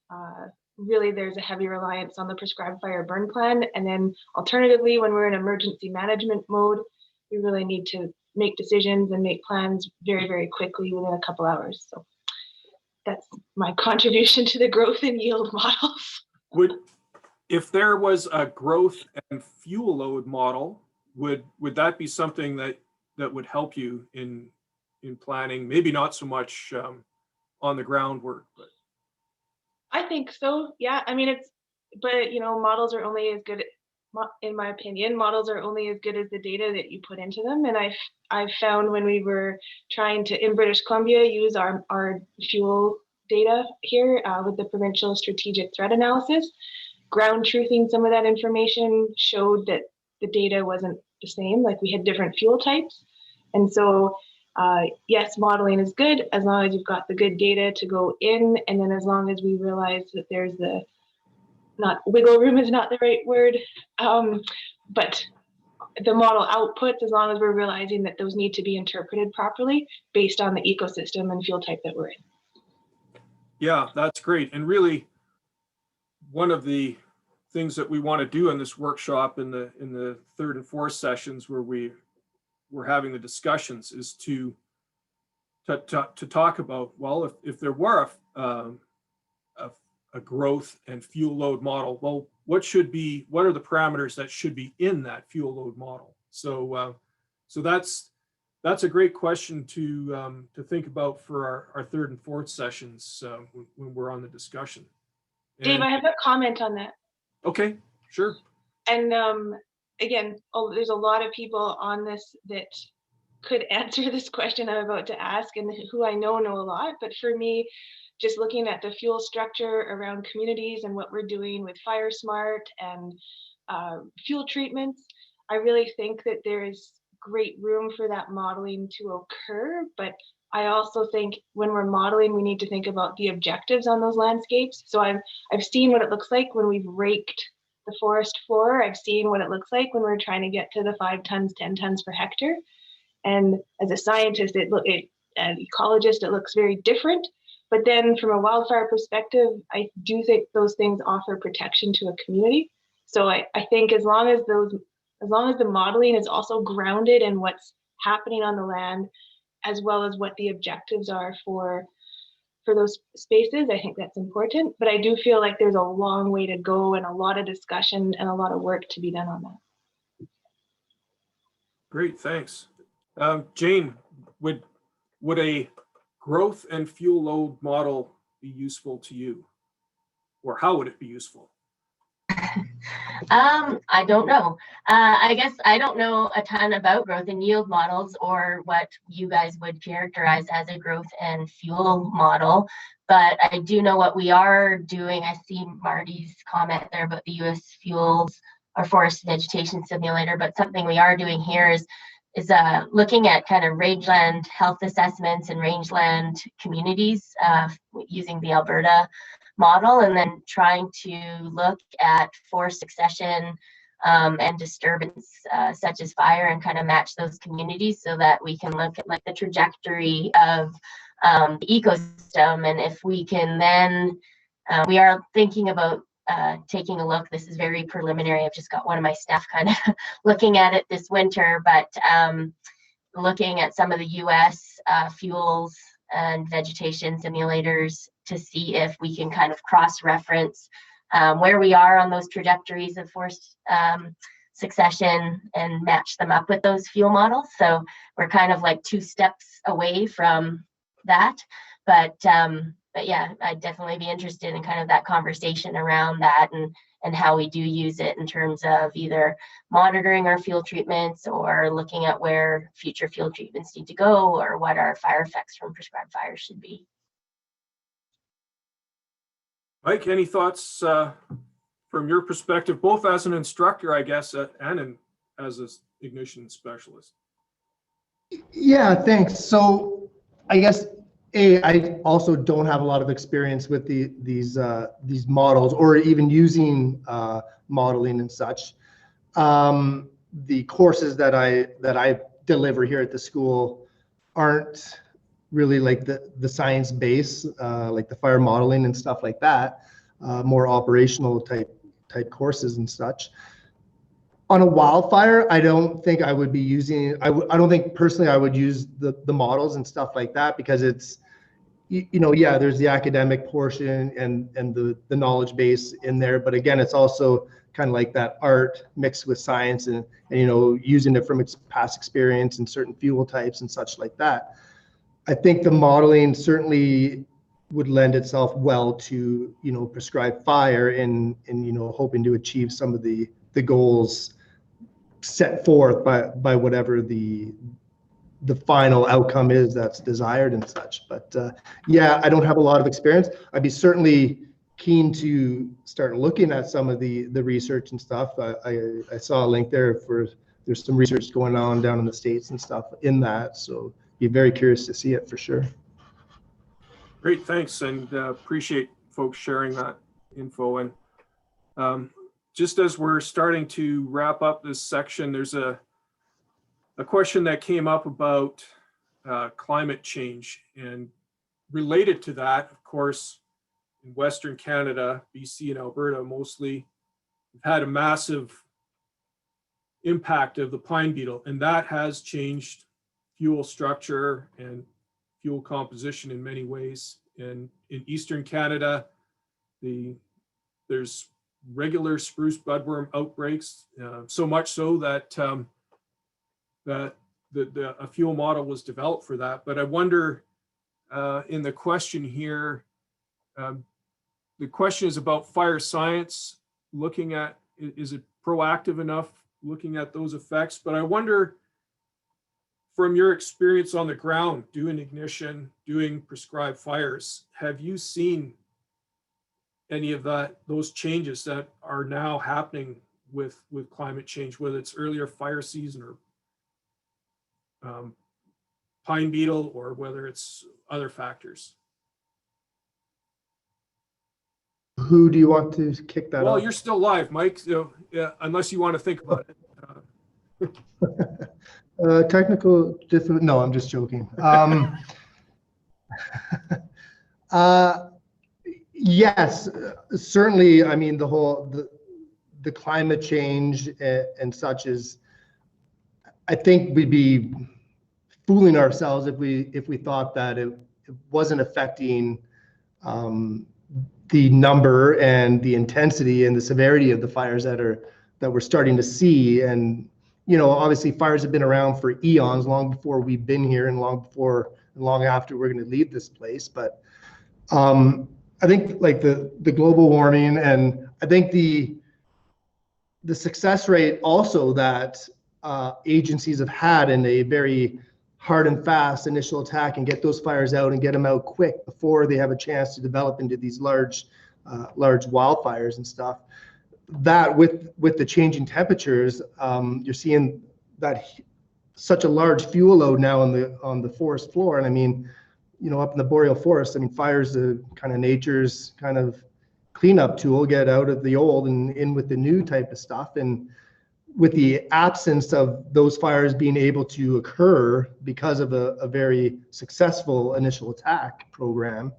S6: Really, there's a heavy reliance on the prescribed fire burn plan. And then alternatively, when we're in emergency management mode, we really need to make decisions and make plans very, very quickly within a couple hours. So that's my contribution to the growth and yield models.
S3: If there was a growth and fuel load model, would that be something that would help you in planning? Maybe not so much on the groundwork, but
S6: I think so. Yeah. I mean, but models are only as good, in my opinion, models are only as good as the data that you put into them. And I've found when we were trying to, in British Columbia, use our fuel data here with the provincial strategic threat analysis, ground truthing some of that information showed that the data wasn't the same. Like, we had different fuel types. And so yes, modeling is good as long as you've got the good data to go in, and then as long as we realize that there's not wiggle room is not the right word, but the model outputs, as long as we're realizing that those need to be interpreted properly based on the ecosystem and fuel type that we're in.
S3: Yeah, that's great. And really, one of the things that we want to do in this workshop in the third and fourth sessions where we're having the discussions is to talk about, well, if there were a growth and fuel load model, well, what are the parameters that should be in that fuel load model? So that's a great question to think about for our third and fourth sessions when we're on the discussion.
S6: Dave, I have a comment on that.
S3: Okay, sure.
S6: And again, there's a lot of people on this that could answer this question I'm about to ask, and who I know a lot. But for me, just looking at the fuel structure around communities and what we're doing with Fire Smart and fuel treatments, I really think that there is great room for that modeling to occur. But I also think when we're modeling, we need to think about the objectives on those landscapes. So I've seen what it looks like when we've raked the forest floor. I've seen what it looks like when we're trying to get to the 5 tons, 10 tons per hectare. And as a scientist, an ecologist, it looks very different. But then from a wildfire perspective, I do think those things offer protection to a community. So I think as long as the modeling is also grounded in what's happening on the land, as well as what the objectives are for those spaces, I think that's important. But I do feel like there's a long way to go and a lot of discussion and a lot of work to be done on that.
S3: Great, thanks. Jane, would a growth and fuel load model be useful to you? Or how would it be useful?
S5: I don't know. I guess I don't know a ton about growth and yield models or what you guys would characterize as a growth and fuel model, but I do know what we are doing. I see Marty's comment there about the US Fuels or Forest Vegetation Simulator, but something we are doing here is looking at kind of rangeland health assessments and rangeland communities using the Alberta model, and then trying to look at forest succession and disturbance such as fire, and kind of match those communities so that we can look at like the trajectory of the ecosystem. And if we can then, we are thinking about taking a look. This is very preliminary. I've just got one of my staff kind of looking at it this winter, but looking at some of the US fuels and vegetation simulators to see if we can kind of cross-reference where we are on those trajectories of forest succession and match them up with those fuel models. So we're kind of like 2 steps away from that, but yeah, I'd definitely be interested in kind of that conversation around that and how we do use it in terms of either monitoring our fuel treatments or looking at where future fuel treatments need to go or what our fire effects from prescribed fires should be.
S3: Mike, any thoughts from your perspective, both as an instructor, I guess, and as an ignition specialist?
S4: Yeah, thanks. So I guess I also don't have a lot of experience with these models or even using modeling and such. the courses that I deliver here at the school aren't really like the science base, like the fire modeling and stuff like that, more operational type courses and such. On a wildfire, I don't think I would be using, I don't think personally I would use the models and stuff like that, because it's, yeah, there's the academic portion and the knowledge base in there, but again, it's also kind of like that art mixed with science and using it from its past experience and certain fuel types and such like that. I think the modeling certainly would lend itself well to prescribed fire and hoping to achieve some of the goals set forth by whatever the final outcome is that's desired and such. But yeah, I don't have a lot of experience. I'd be certainly keen to start looking at some of the research and stuff. I saw a link there for there's some research going on down in the States and stuff in that, so be very curious to see it for sure.
S3: Great, thanks, and appreciate folks sharing that info. And just as we're starting to wrap up this section, there's a question that came up about climate change, and related to that, of course, in Western Canada, BC and Alberta mostly, we've had a massive impact of the pine beetle, and that has changed fuel structure and fuel composition in many ways. And in Eastern Canada, there's regular spruce budworm outbreaks, so much so that a fuel model was developed for that. But I wonder, in the question here, the question is about fire science, looking at, is it proactive enough looking at those effects? But I wonder, from your experience on the ground, doing ignition, doing prescribed fires, have you seen any of those changes that are now happening with climate change, whether it's earlier fire season or pine beetle, or whether it's other factors?
S4: Who do you want to kick that off?
S3: Well, you're still live, Mike, so yeah, unless you want to think about it.
S4: Technical difficulty. No, I'm just joking. Yes, certainly. I mean, the climate change and such is, I think we'd be fooling ourselves if we thought that it wasn't affecting the number and the intensity and the severity of the fires that we're starting to see. And obviously fires have been around for eons, long before we've been here and long after we're going to leave this place. But I think like the global warming, and I think the success rate also that agencies have had in a very hard and fast initial attack and get those fires out and get them out quick before they have a chance to develop into these large wildfires and stuff. That with the changing temperatures, you're seeing that such a large fuel load now on the forest floor. And I mean, up in the boreal forest, I mean, fire's a kind of nature's kind of cleanup tool, get out of the old and in with the new type of stuff. And with the absence of those fires being able to occur because of a very successful initial attack program,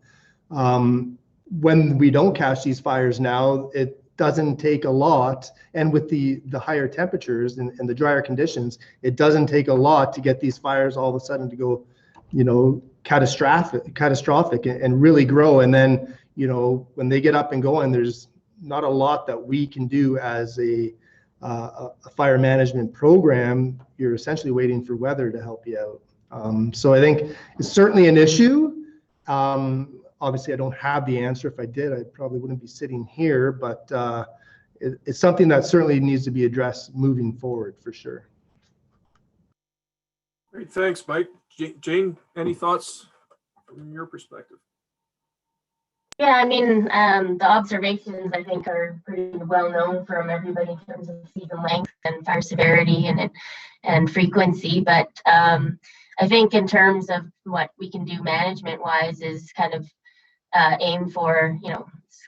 S4: when we don't catch these fires now, it doesn't take a lot. And with the higher temperatures and the drier conditions, it doesn't take a lot to get these fires all of a sudden to go, catastrophic and really grow. And then, when they get up and going, there's not a lot that we can do as a fire management program. You're essentially waiting for weather to help you out. So I think it's certainly an issue. Obviously, I don't have the answer. If I did, I probably wouldn't be sitting here, but it's something that certainly needs to be addressed moving forward for sure.
S3: Great, thanks, Mike. Jane, any thoughts from your perspective?
S5: Yeah, I mean, the observations I think are pretty well known from everybody in terms of season length and fire severity and frequency. But I think in terms of what we can do management wise is kind of aim for,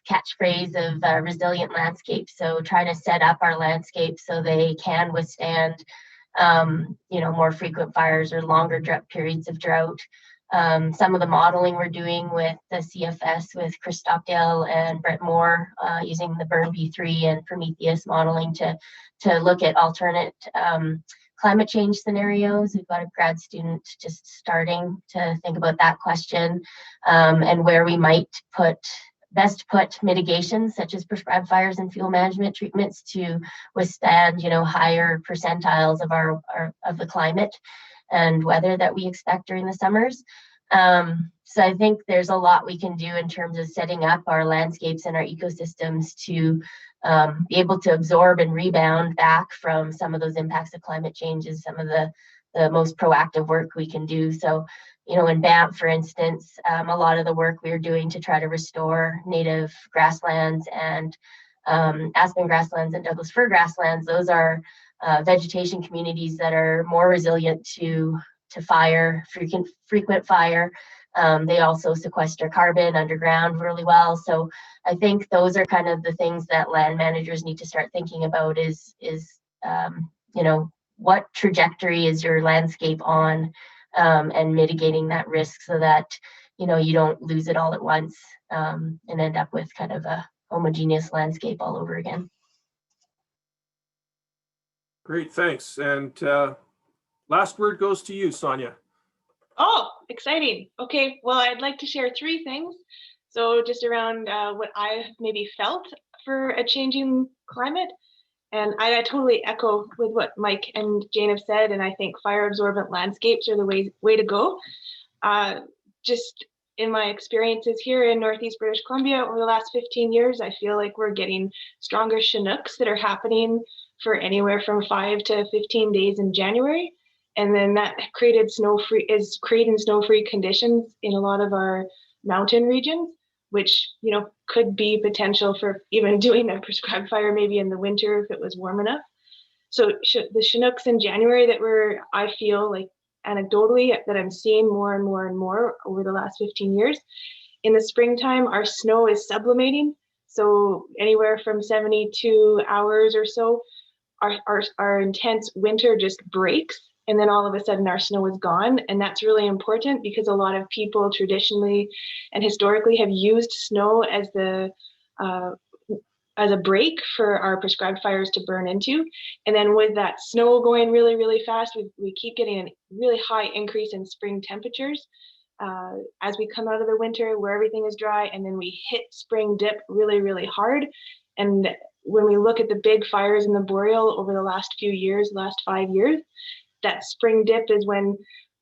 S5: catchphrase of resilient landscapes. So trying to set up our landscapes so they can withstand, more frequent fires or longer periods of drought. Some of the modeling we're doing with the CFS with Chris Stockdale and Brett Moore, using the Burn B3 and Prometheus modeling to look at alternate climate change scenarios. We've got a grad student just starting to think about that question, and where we might best put mitigations such as prescribed fires and fuel management treatments to withstand, higher percentiles of the climate and weather that we expect during the summers. So I think there's a lot we can do in terms of setting up our landscapes and our ecosystems to be able to absorb and rebound back from some of those impacts of climate change is some of the most proactive work we can do. So, in Banff, for instance, a lot of the work we're doing to try to restore native grasslands and aspen grasslands and Douglas fir grasslands, those are vegetation communities that are more resilient to fire, frequent fire. They also sequester carbon underground really well. So I think those are kind of the things that land managers need to start thinking about is what trajectory is your landscape on, and mitigating that risk so that, you don't lose it all at once, and end up with kind of a homogeneous landscape all over again.
S3: Great, thanks. And last word goes to you, Sonia.
S6: Oh, exciting. Okay, well, I'd like to share 3 things. So just around what I maybe felt for a changing climate. And I totally echo with what Mike and Jane have said, and I think fire absorbent landscapes are the way to go. Just in my experiences here in Northeast British Columbia over the last 15 years, I feel like we're getting stronger Chinooks that are happening for anywhere from 5 to 15 days in January. And then that is creating snow-free conditions in a lot of our mountain regions, which, could be potential for even doing a prescribed fire maybe in the winter if it was warm enough. So the Chinooks in January I feel like anecdotally that I'm seeing more and more and more over the last 15 years. In the springtime, our snow is sublimating. So anywhere from 72 hours or so, our intense winter just breaks. And then all of a sudden our snow is gone. And that's really important because a lot of people traditionally and historically have used snow as a break for our prescribed fires to burn into. And then with that snow going really, really fast, we keep getting a really high increase in spring temperatures as we come out of the winter where everything is dry. And then we hit spring dip really, really hard. And when we look at the big fires in the boreal over the last 5 years, that spring dip is when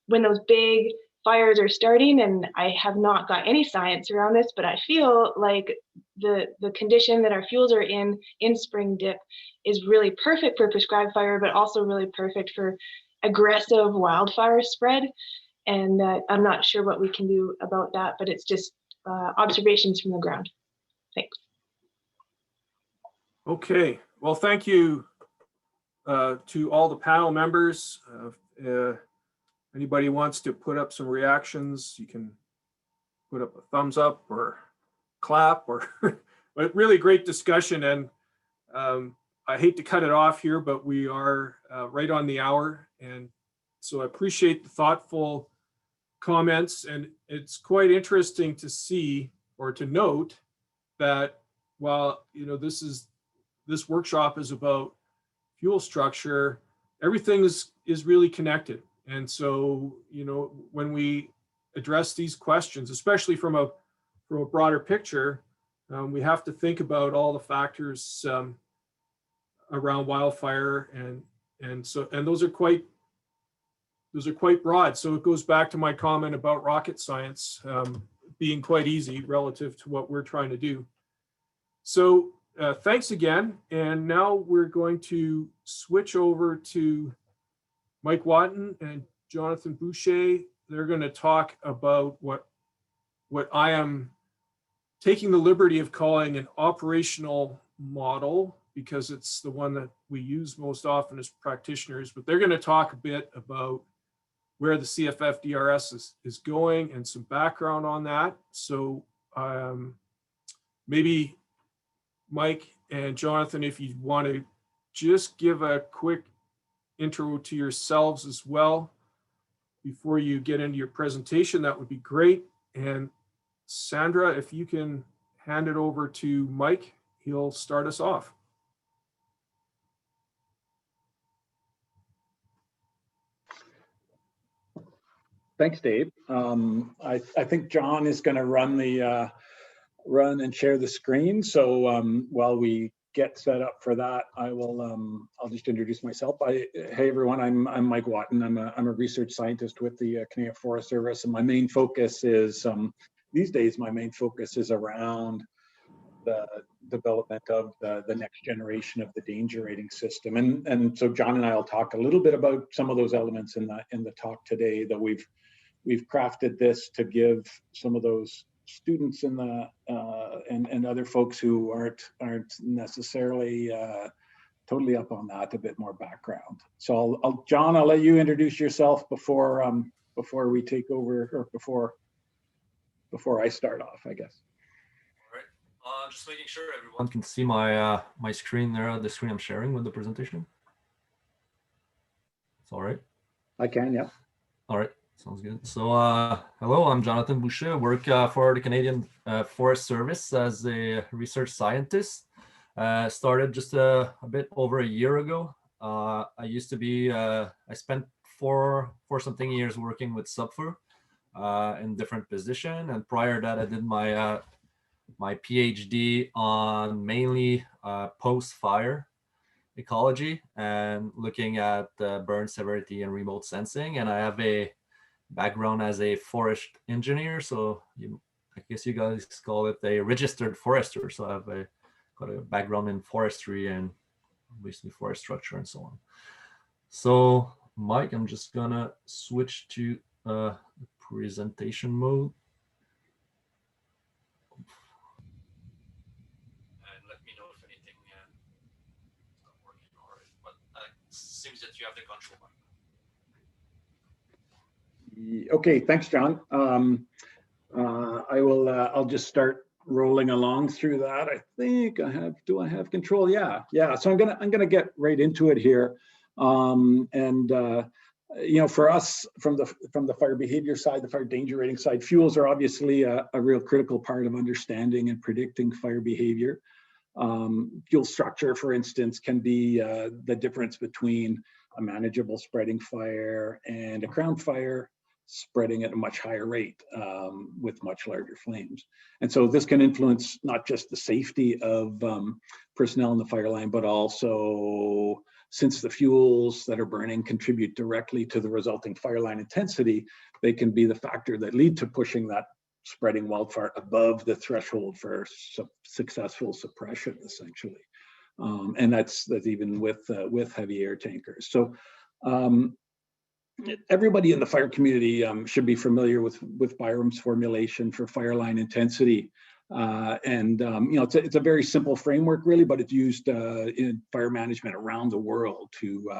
S6: those big fires are starting. And I have not got any science around this, but I feel like the condition that our fuels are in spring dip is really perfect for prescribed fire, but also really perfect for aggressive wildfire spread. And I'm not sure what we can do about that, but it's just observations from the ground. Thanks.
S3: Okay, well, thank you to all the panel members. Anybody wants to put up some reactions, you can put up a thumbs up or clap, but really great discussion. And I hate to cut it off here, but we are right on the hour. And so I appreciate the thoughtful comments. And it's quite interesting to see or to note that while, this workshop is about fuel structure, everything is really connected. And so, when we address these questions, especially from a broader picture, we have to think about all the factors around wildfire, and those are quite broad. So it goes back to my comment about rocket science being quite easy relative to what we're trying to do. So thanks again. And now we're going to switch over to Mike Watton and Jonathan Boucher. They're going to talk about what I am taking the liberty of calling an operational model, because it's the one that we use most often as practitioners. But they're going to talk a bit about where the CFF DRS is going and some background on that. So maybe Mike and Jonathan, if you want to just give a quick intro to yourselves as well before you get into your presentation, that would be great. And Sandra, if you can hand it over to Mike, he'll start us off.
S9: Thanks, Dave. I think John is going to run and share the screen. So while we get set up for that, I'll just introduce myself. Hey everyone, I'm Mike Watton. I'm a research scientist with the Canadian Forest Service, and my main focus is these days around the development of the next generation of the danger rating system. And so John and I will talk a little bit about some of those elements in the talk today, that we've crafted this to give some of those students in the and other folks who aren't necessarily totally up on that a bit more background. So John, I'll let you introduce yourself before we take over, or before I start off, I guess.
S10: All right. Just making sure everyone can see my my screen there, the screen I'm sharing with the presentation. It's all right.
S9: I can, yeah.
S10: All right. Sounds good. So hello, I'm Jonathan Boucher. I work for the Canadian Forest Service as a research scientist. Started just a bit over a year ago. I used to be, I spent four something years working with Subfer in different positions. And prior to that, I did my my PhD on mainly post-fire ecology and looking at burn severity and remote sensing. And I have a background as a forest engineer, so I guess you guys call it a registered forester. So I have got a background in forestry and basically forest structure and so on. So Mike, I'm just gonna switch to the presentation mode. And let me know if anything is not working already, but it seems that you have the control button.
S9: Okay, thanks, John. I'll just start rolling along through that. I think I have. Do I have control? Yeah. So I'm gonna get right into it here. You know, for us, from the fire behavior side, the fire danger rating side, fuels are obviously a real critical part of understanding and predicting fire behavior. Fuel structure, for instance, can be the difference between a manageable spreading fire and a crown fire spreading at a much higher rate with much larger flames. And so this can influence not just the safety of personnel in the fire line, but also, since the fuels that are burning contribute directly to the resulting fire line intensity, they can be the factor that lead to pushing that spreading wildfire above the threshold for successful suppression, essentially. And that's even with heavy air tankers. So everybody in the fire community should be familiar with Byram's formulation for fire line intensity. You know, it's a very simple framework, really, but it's used in fire management around the world to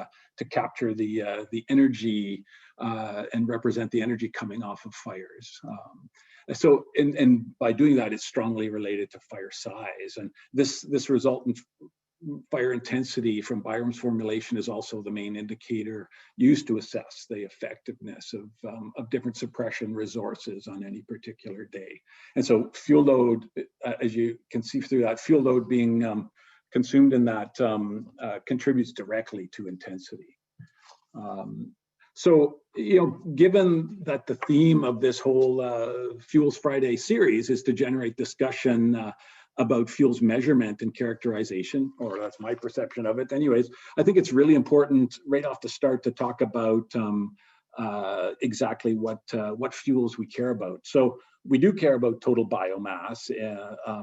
S9: capture the energy and represent the energy coming off of fires. So, and by doing that, it's strongly related to fire size, and this resultant fire intensity from Byram's formulation is also the main indicator used to assess the effectiveness of different suppression resources on any particular day. And so fuel load, as you can see through that, fuel load being consumed in that contributes directly to intensity. So, you know, given that the theme of this whole Fuels Friday series is to generate discussion about fuels measurement and characterization, or that's my perception of it. Anyways, I think it's really important right off the start to talk about exactly what fuels we care about. So we do care about total biomass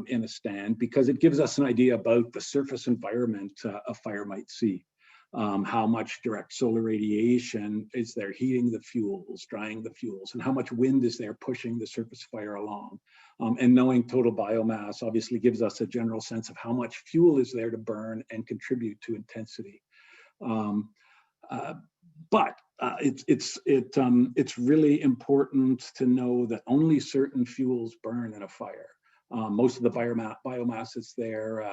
S9: in a stand because it gives us an idea about the surface environment a fire might see. How much direct solar radiation is there heating the fuels, drying the fuels, and how much wind is there pushing the surface fire along. And knowing total biomass obviously gives us a general sense of how much fuel is there to burn and contribute to intensity. But it's really important to know that only certain fuels burn in a fire. Most of the biomass that's there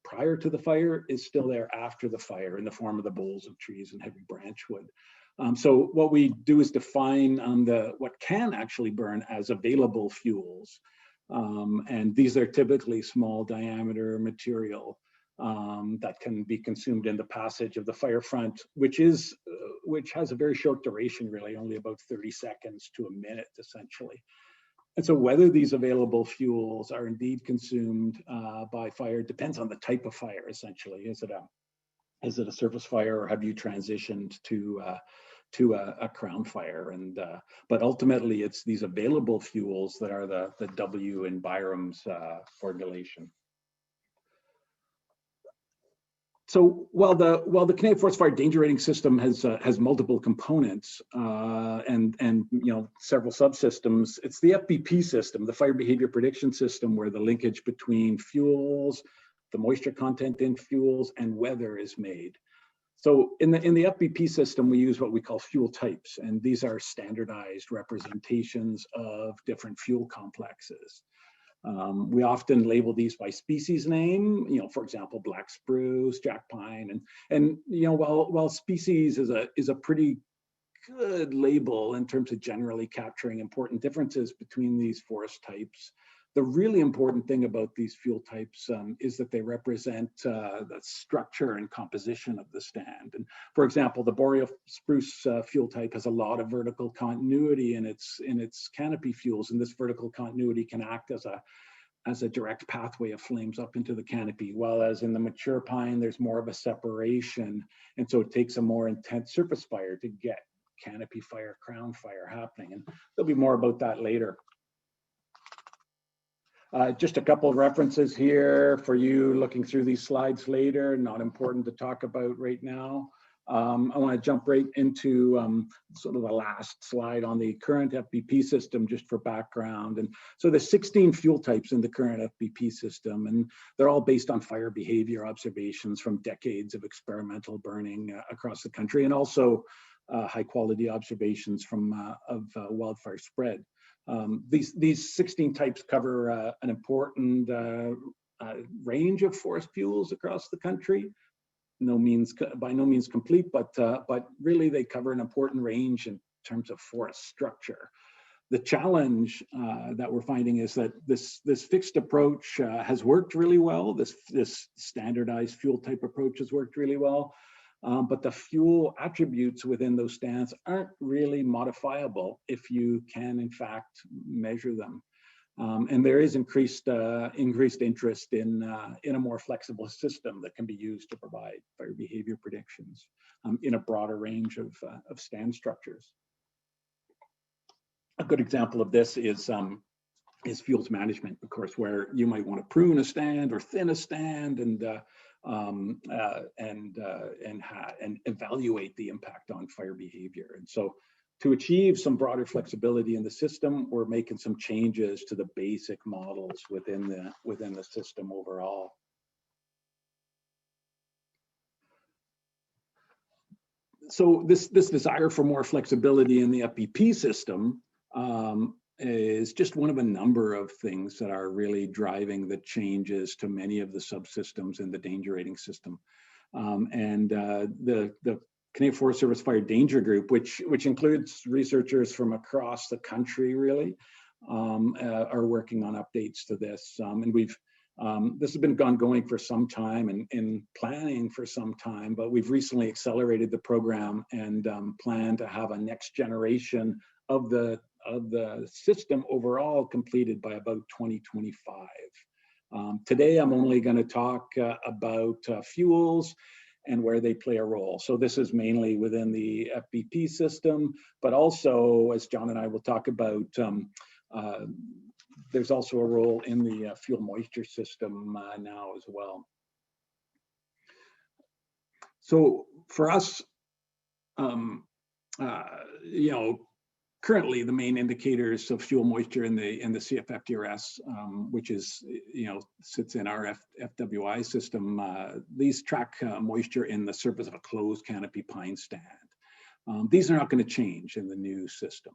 S9: prior to the fire is still there after the fire in the form of the boles of trees and heavy branch wood. So what we do is define what can actually burn as available fuels. And these are typically small diameter material that can be consumed in the passage of the fire front, which has a very short duration, really, only about 30 seconds to a minute, essentially. And so whether these available fuels are indeed consumed by fire depends on the type of fire, essentially. Is it a surface fire, or have you transitioned to a crown fire? And but ultimately, it's these available fuels that are the W in Byram's formulation. So while the Canadian Forest Fire Danger Rating System has multiple components and several subsystems, it's the FBP system, the Fire Behavior Prediction System, where the linkage between fuels, the moisture content in fuels, and weather is made. So in the FBP system, we use what we call fuel types, and these are standardized representations of different fuel complexes. We often label these by species name, for example, black spruce, jack pine, and while species is a pretty good label in terms of generally capturing important differences between these forest types, the really important thing about these fuel types is that they represent the structure and composition of the stand. And for example, the boreal spruce fuel type has a lot of vertical continuity in its canopy fuels, and this vertical continuity can act as a direct pathway of flames up into the canopy, while as in the mature pine, there's more of a separation, and so it takes a more intense surface fire to get canopy fire, crown fire happening, and there'll be more about that later. Just a couple of references here for you looking through these slides later, not important to talk about right now. I want to jump right into sort of the last slide on the current FBP system, just for background. And so there's 16 fuel types in the current FBP system, and they're all based on fire behavior observations from decades of experimental burning across the country, and also high quality observations from wildfire spread. These 16 types cover an important range of forest fuels across the country. By no means complete, but really they cover an important range in terms of forest structure. The challenge that we're finding is that this fixed approach has worked really well. This standardized fuel type approach has worked really well. But the fuel attributes within those stands aren't really modifiable if you can, in fact, measure them. And there is increased interest in a more flexible system that can be used to provide fire behavior predictions in a broader range of stand structures. A good example of this is fuels management, of course, where you might want to prune a stand or thin a stand and evaluate the impact on fire behavior. And so to achieve some broader flexibility in the system, we're making some changes to the basic models within the system overall. So this desire for more flexibility in the FBP system is just one of a number of things that are really driving the changes to many of the subsystems in the danger rating system. The Canadian Forest Service Fire Danger Group, which includes researchers from across the country, really, are working on updates to this. And this has been ongoing for some time and in planning for some time, but we've recently accelerated the program and plan to have a next generation of the system overall completed by about 2025. Today, I'm only going to talk about fuels and where they play a role. So this is mainly within the FBP system, but also, as John and I will talk about, there's also a role in the fuel moisture system now as well. So for us, currently the main indicators of fuel moisture in the CFFDRS, which is, sits in our FWI system, these track moisture in the surface of a closed canopy pine stand. These are not going to change in the new system.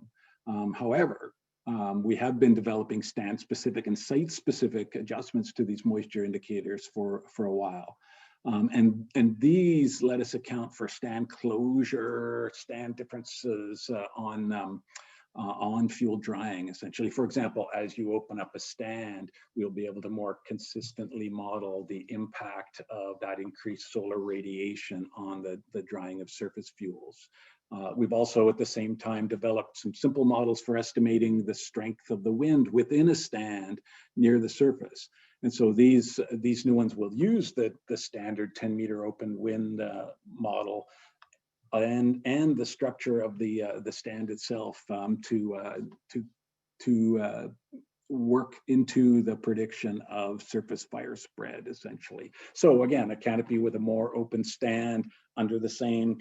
S9: However, We have been developing stand-specific and site-specific adjustments to these moisture indicators for a while. And these let us account for stand closure, stand differences on fuel drying, essentially. For example, as you open up a stand, we'll be able to more consistently model the impact of that increased solar radiation on the drying of surface fuels. We've also at the same time developed some simple models for estimating the strength of the wind within a stand near the surface. And so these new ones will use the standard 10-meter open wind model and the structure of the stand itself to work into the prediction of surface fire spread, essentially. So again, a canopy with a more open stand under the same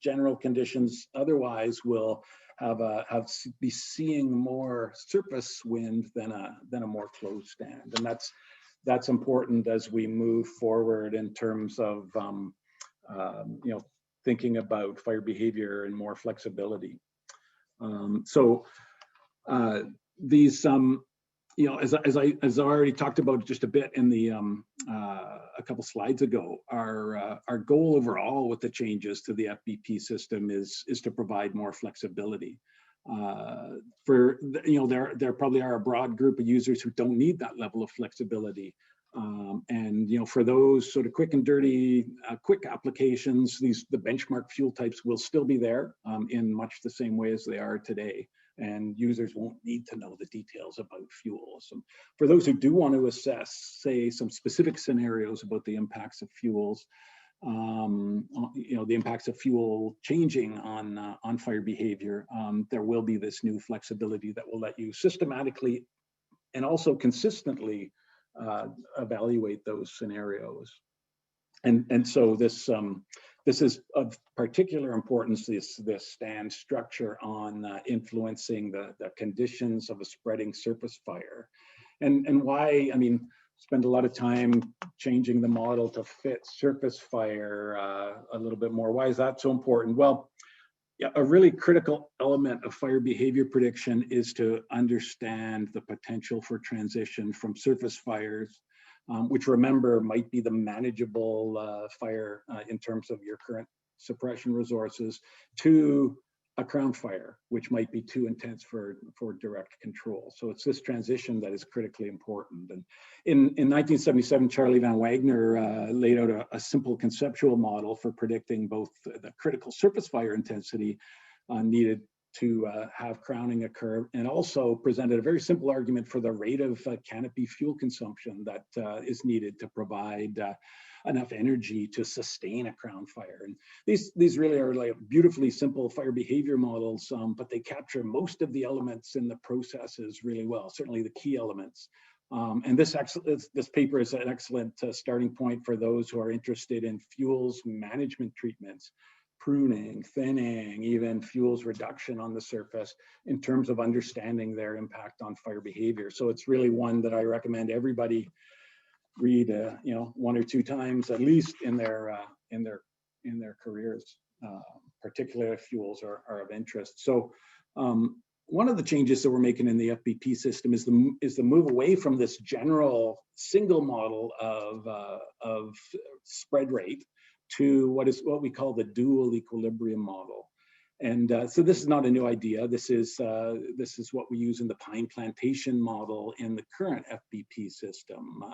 S9: general conditions otherwise will be seeing more surface wind than a more closed stand, and that's important as we move forward in terms of thinking about fire behavior and more flexibility. These as I already talked about just a bit in the a couple slides ago, our goal overall with the changes to the FBP system is to provide more flexibility. There probably are a broad group of users who don't need that level of flexibility. And for those sort of quick and dirty, quick applications, the benchmark fuel types will still be there in much the same way as they are today. And users won't need to know the details about fuels. And for those who do want to assess, say, some specific scenarios about the impacts of fuels, the impacts of fuel changing on fire behavior, there will be this new flexibility that will let you systematically and also consistently evaluate those scenarios. And so this is of particular importance, this stand structure on influencing the conditions of a spreading surface fire. And why, spend a lot of time changing the model to fit surface fire a little bit more. Why is that so important? Well, a really critical element of fire behavior prediction is to understand the potential for transition from surface fires, which, remember, might be the manageable fire in terms of your current suppression resources, to a crown fire, which might be too intense for direct control. So it's this transition that is critically important. And in 1977, Charlie Van Wagner laid out a simple conceptual model for predicting both the critical surface fire intensity needed to have crowning occur, and also presented a very simple argument for the rate of canopy fuel consumption that is needed to provide enough energy to sustain a crown fire. And these really are like beautifully simple fire behavior models, but they capture most of the elements in the processes really well, certainly the key elements. And this paper is an excellent starting point for those who are interested in fuels management treatments, pruning, thinning, even fuels reduction on the surface in terms of understanding their impact on fire behavior. So it's really one that I recommend everybody read, one or two times at least in their careers, particularly if fuels are of interest. So one of the changes that we're making in the FBP system is the move away from this general single model of spread rate to what we call the dual equilibrium model. And so this is not a new idea. This is what we use in the pine plantation model in the current FBP system.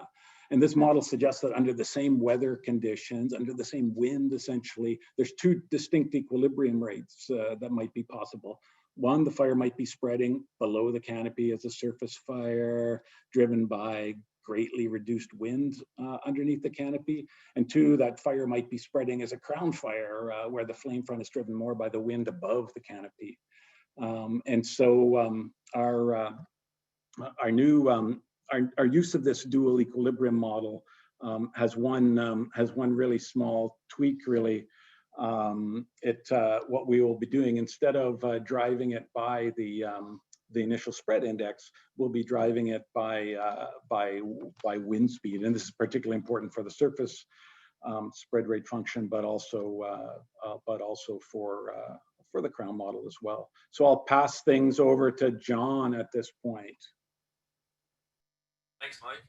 S9: And this model suggests that under the same weather conditions, under the same wind, essentially, there's two distinct equilibrium rates that might be possible. One, the fire might be spreading below the canopy as a surface fire driven by greatly reduced wind underneath the canopy. And two, that fire might be spreading as a crown fire where the flame front is driven more by the wind above the canopy. And so our use of this dual equilibrium model has one really small tweak, really. What we will be doing, instead of driving it by the initial spread index, we'll be driving it by wind speed, and this is particularly important for the surface spread rate function, but also for for the Crown model as well. So I'll pass things over to John at this point.
S10: Thanks, Mike.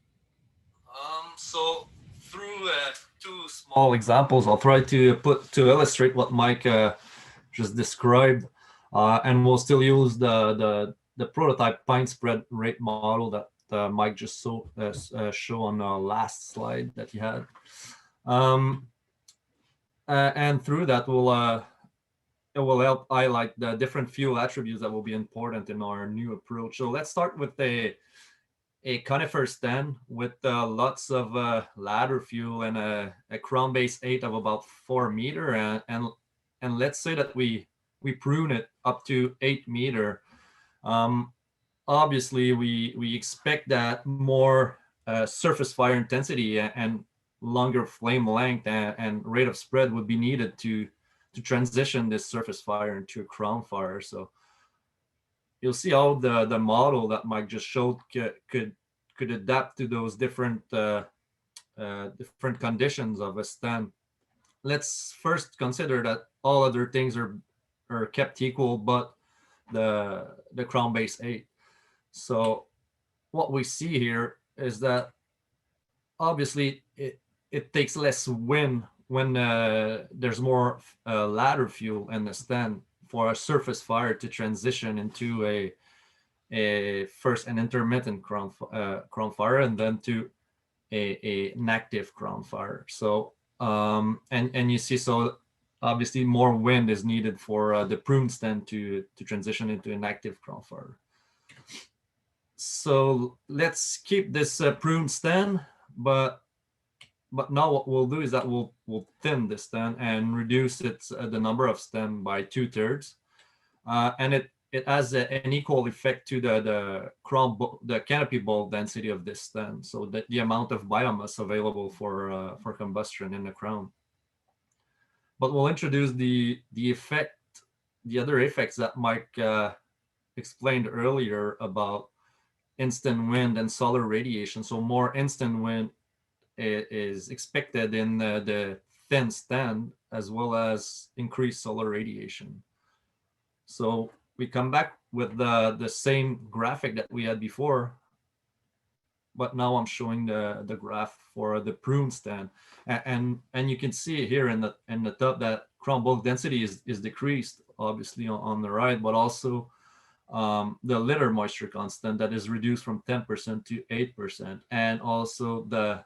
S10: So through two small examples, I'll try to illustrate what Mike just described, and we'll still use the prototype pine spread rate model that Mike just showed on the last slide that he had. And through that, it will help highlight the different fuel attributes that will be important in our new approach. So let's start with a conifer stand with lots of ladder fuel and a crown base 8 of about 4 meter, and let's say that we prune it up to 8 meter. Obviously, we expect that more surface fire intensity and longer flame length and rate of spread would be needed to transition this surface fire into a crown fire. So you'll see how the model that Mike just showed could adapt to those different different conditions of a stand. Let's first consider that all other things are kept equal, but the crown base 8. So what we see here is that obviously it takes less wind when there's more ladder fuel in the stand for a surface fire to transition into a first an intermittent crown fire and then to an active crown fire. So and you see, so obviously more wind is needed for the prune stand to transition into an active crown fire. So let's keep this prune stand, but now what we'll do is that we'll thin this stand and reduce its the number of stem by 2/3, and it has an equal effect to the canopy bulk density of this stand, so that the amount of biomass available for combustion in the crown. But we'll introduce the other effects that Mike explained earlier about instant wind and solar radiation. So more instant wind is expected in the thin stand, as well as increased solar radiation. So we come back with the same graphic that we had before, but now I'm showing the graph for the prune stand, and you can see here in the top that crown bulk density is decreased, obviously on the right, but also the litter moisture constant that is reduced from 10% to 8%, and also the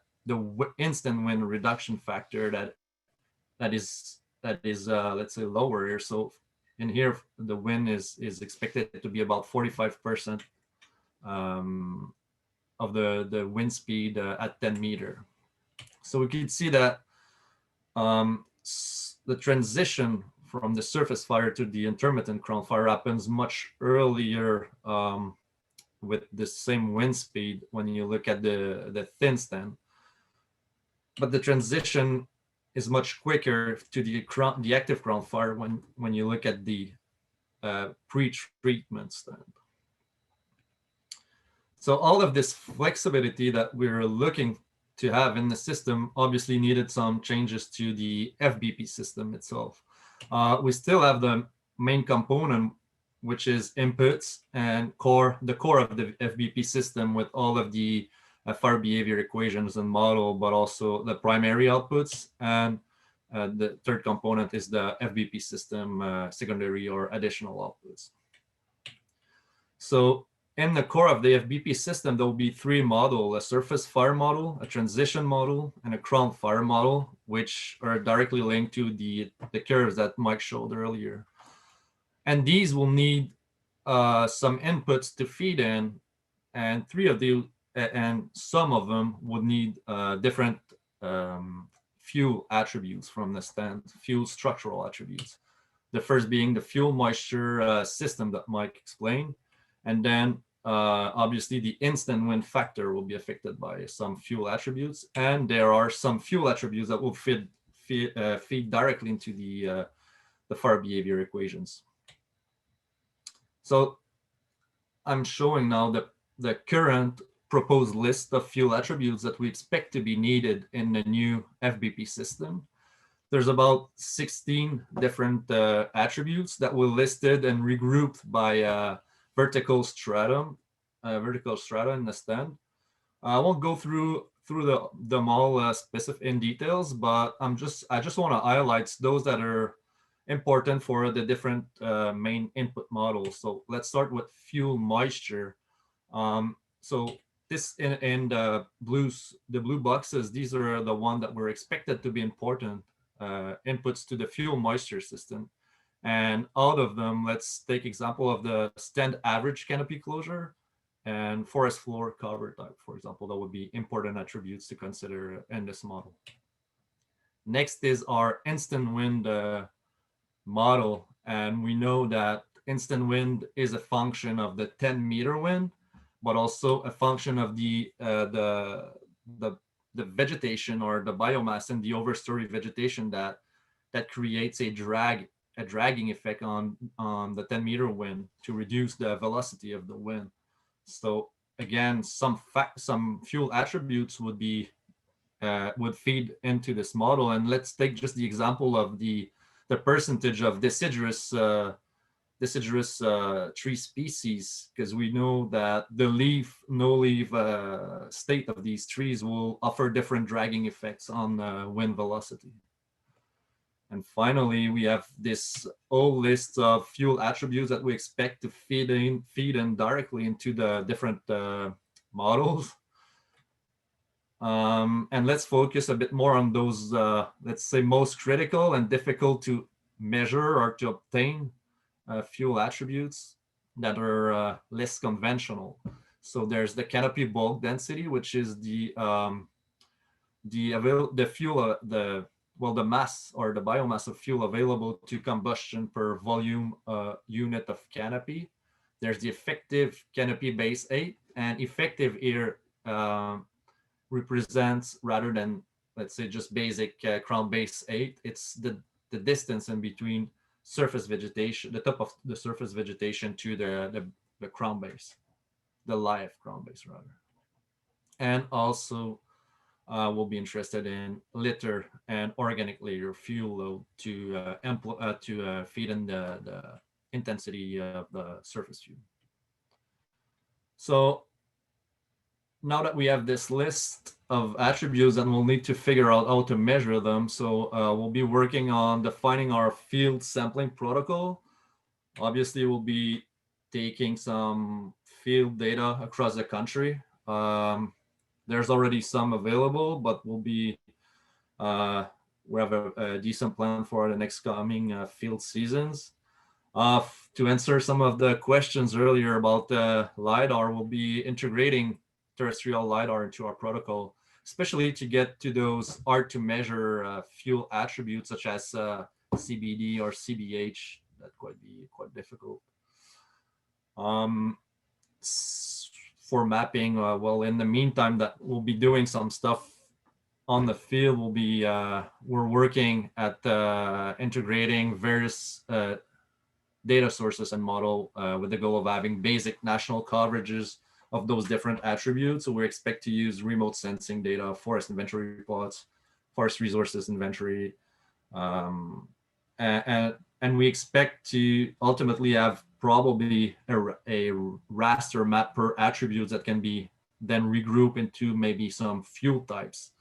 S10: instant wind reduction factor that is let's say lower here. So in here the wind is expected to be about 45% of the wind speed at 10 meter. So we can see that the transition from the surface fire to the intermittent crown fire happens much earlier with the same wind speed when you look at the thin stand. But the transition is much quicker to the active crown fire when you look at the pre-treatment stand. So all of this flexibility that we're looking to have in the system obviously needed some changes to the FBP system itself. We still have the main component, which is inputs and the core of the FBP system with all of the fire behavior equations and model, but also the primary outputs. And the third component is the FBP system, secondary or additional outputs. So in the core of the FBP system, there will be 3 models: a surface fire model, a transition model, and a crown fire model, which are directly linked to the curves that Mike showed earlier. And these will need some inputs to feed in, and some of them would need different fuel attributes from the stand, fuel structural attributes. The first being the fuel moisture system that Mike explained. And then obviously the instant wind factor will be affected by some fuel attributes. And there are some fuel attributes that will feed directly into the fire behavior equations. So I'm showing now the current proposed list of fuel attributes that we expect to be needed in the new FBP system. there's about 16 different attributes that were listed and regrouped by vertical strata in the stand. I won't go through them all specific in details, but I just want to highlight those that are important for the different main input models. So let's start with fuel moisture. So this in the blue boxes, these are the one that were expected to be important inputs to the fuel moisture system. And out of them, let's take example of the stand average canopy closure and forest floor cover type, for example. That would be important attributes to consider in this model. Next is our instant wind model. And we know that instant wind is a function of the 10-meter wind, but also a function of the vegetation or the biomass in the overstory vegetation that creates a dragging effect on the 10-meter wind to reduce the velocity of the wind. So again, some fuel attributes would feed into this model. And let's take just the example of the percentage of deciduous tree species, because we know that the no-leaf state of these trees will offer different dragging effects on wind velocity. And finally, we have this whole list of fuel attributes that we expect to feed in directly into the different models. And let's focus a bit more on those, let's say, most critical and difficult to measure or to obtain fuel attributes that are less conventional. So there's the canopy bulk density, which is the mass or the biomass of fuel available to combustion per volume unit of canopy. There's the effective canopy base 8, and effective here represents, rather than, let's say, just basic crown base 8, it's the distance in between surface vegetation, the top of the surface vegetation to the crown base, the live crown base rather. And also we'll be interested in litter and organic layer fuel load to feed in the intensity of the surface fuel. So now that we have this list of attributes, and we'll need to figure out how to measure them. So we'll be working on defining our field sampling protocol. Obviously, we'll be taking some field data across the country. There's already some available, but we have a decent plan for the next coming field seasons. To answer some of the questions earlier about LiDAR, we'll be integrating terrestrial LiDAR into our protocol, especially to get to those hard to measure fuel attributes such as CBD or CBH. That could be quite difficult. For mapping, well, in the meantime, that we'll be doing some stuff on the field. We're working at integrating various data sources and model with the goal of having basic national coverages of those different attributes. So we expect to use remote sensing data, forest inventory plots, forest resources inventory, and we expect to ultimately have probably a raster map per attributes that can be then regrouped into maybe some fuel types.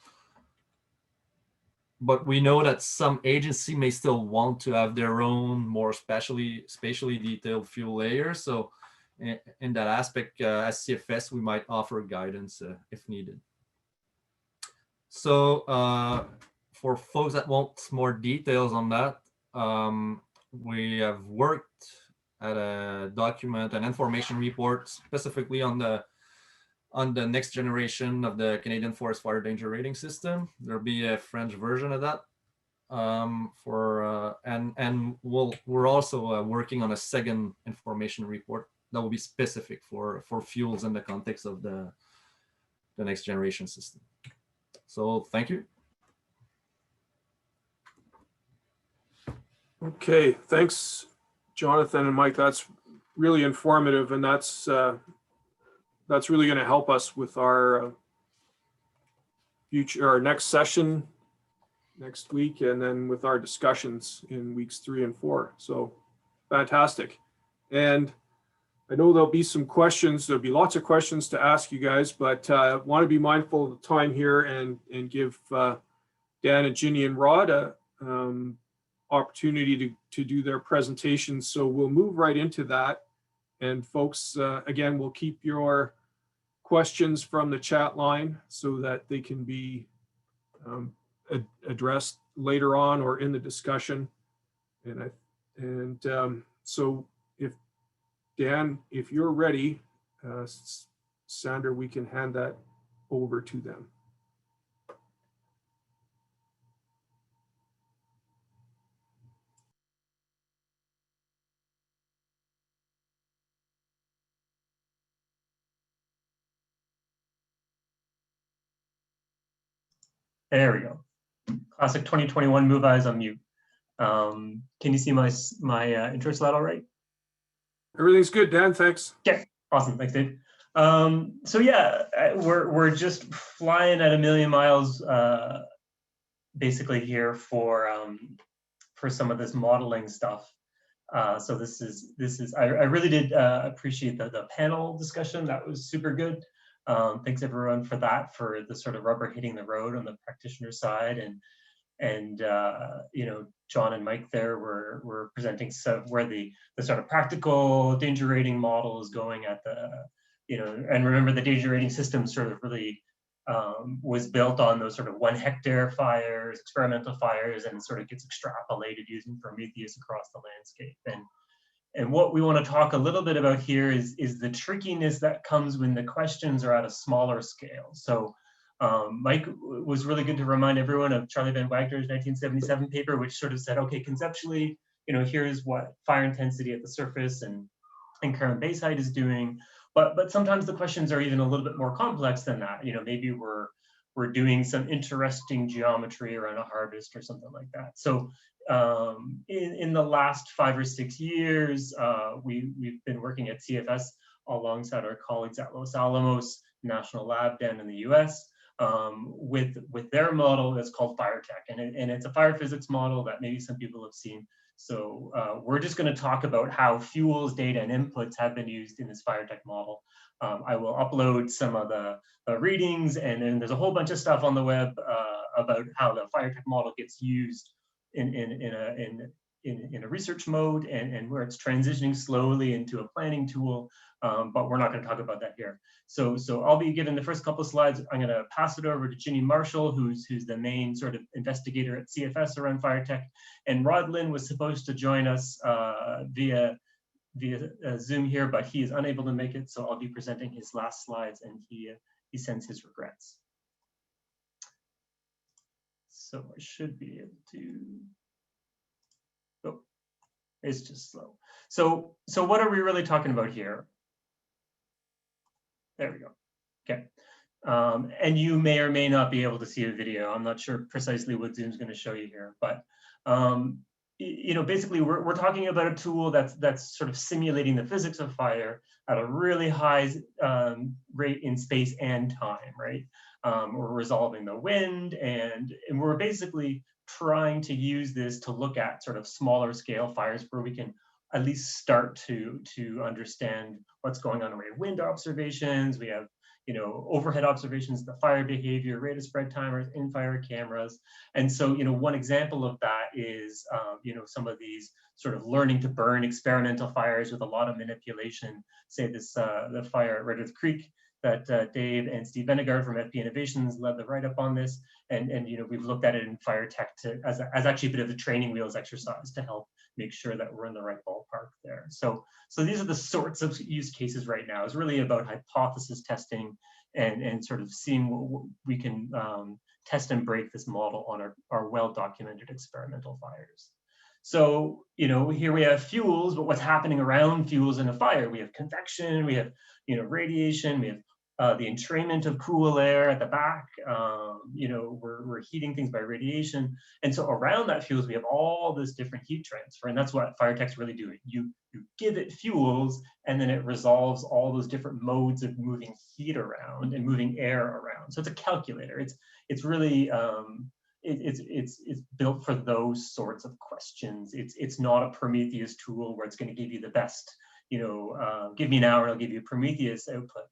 S10: But we know that some agency may still want to have their own more spatially detailed fuel layers. So in that aspect, as CFS, we might offer guidance if needed. So for folks that want more details on that, we have worked at a document, an information report specifically on the next generation of the Canadian Forest Fire Danger Rating System. There'll be a French version of that. We're also working on a second information report that will be specific for fuels in the context of the next generation system. So thank you.
S3: Okay, thanks, Jonathan and Mike. That's really informative, and that's really going to help us with our future, our next session next week, and then with our discussions in weeks 3 and 4. So fantastic. And I know there'll be some questions. There'll be lots of questions to ask you guys, but want to be mindful of the time here and give Dan and Ginny and Rod a opportunity to do their presentations. So we'll move right into that. And folks, again, we'll keep your questions from the chat line so that they can be addressed later on or in the discussion. So if Dan, if you're ready, Sandra, we can hand that over to them.
S11: There we go. Classic 2021 move eyes on mute. Can you see my intro slide all right?
S3: Everything's good, Dan, thanks.
S11: Yeah, awesome, thanks, Dave. So yeah, we're just flying at a million miles basically here for some of this modeling stuff. So this is I really did appreciate the panel discussion. That was super good. Thanks everyone for that, for the sort of rubber hitting the road on the practitioner side, and you know, John and Mike there were presenting some where the sort of practical danger rating model is going at the, you know, and remember the danger rating system sort of really was built on those sort of 1 hectare fires, experimental fires, and sort of gets extrapolated using Prometheus across the landscape. And what we want to talk a little bit about here is the trickiness that comes when the questions are at a smaller scale. So Mike was really good to remind everyone of Charlie Van Wagner's 1977 paper, which sort of said, okay, conceptually, you know, here's what fire intensity at the surface and current base height is doing. But sometimes the questions are even a little bit more complex than that. You know, maybe we're doing some interesting geometry around a harvest or something like that. So in the last 5 or 6 years, we've been working at CFS alongside our colleagues at Los Alamos National Lab down in the US with their model that's called FireTech. And it's a fire physics model that maybe some people have seen. So we're just going to talk about how fuels, data, and inputs have been used in this FireTech model. I will upload some of the readings, and then there's a whole bunch of stuff on the web about how the FireTech model gets used in a research mode and where it's transitioning slowly into a planning tool, but we're not going to talk about that here. So I'll be given the first couple of slides. I'm going to pass it over to Ginny Marshall, who's the main sort of investigator at CFS around FireTech, and Rod Lynn was supposed to join us via Zoom here, but he is unable to make it, so I'll be presenting his last slides, and he sends his regrets. So I should be able to. Oh, it's just slow. So what are we really talking about here? There we go. Okay. And you may or may not be able to see a video. I'm not sure precisely what Zoom's going to show you here, but you know, basically we're talking about a tool that's sort of simulating the physics of fire at a really high rate in space and time, right? We're resolving the wind, and we're basically trying to use this to look at sort of smaller scale fires where we can at least start to understand what's going on. We have wind observations, we have, you know, overhead observations, the fire behavior, rate of spread timers, in-fire cameras. And so, you know, one example of that is, you know, some of these sort of learning to burn experimental fires with a lot of manipulation. Say this, the fire at Redwood Creek that Dave and Steve Venegard from FP Innovations led the write-up on this. And you know, we've looked at it in FireTech as actually a bit of a training wheels exercise to help make sure that we're in the right ballpark there. So these are the sorts of use cases right now. It's really about hypothesis testing and sort of seeing what we can test and break this model on our well-documented experimental fires. So, you know, here we have fuels, but what's happening around fuels in a fire? We have convection, we have, you know, radiation, we have the entrainment of cool air at the back. You know, we're heating things by radiation. And so around that fuels, we have all this different heat transfer. And that's what FireTech's really doing. You give it fuels, and then it resolves all those different modes of moving heat around and moving air around. So it's a calculator. It's really, it's built for those sorts of questions. It's not a Prometheus tool where it's going to give you the best, give me an hour, I'll give you Prometheus output.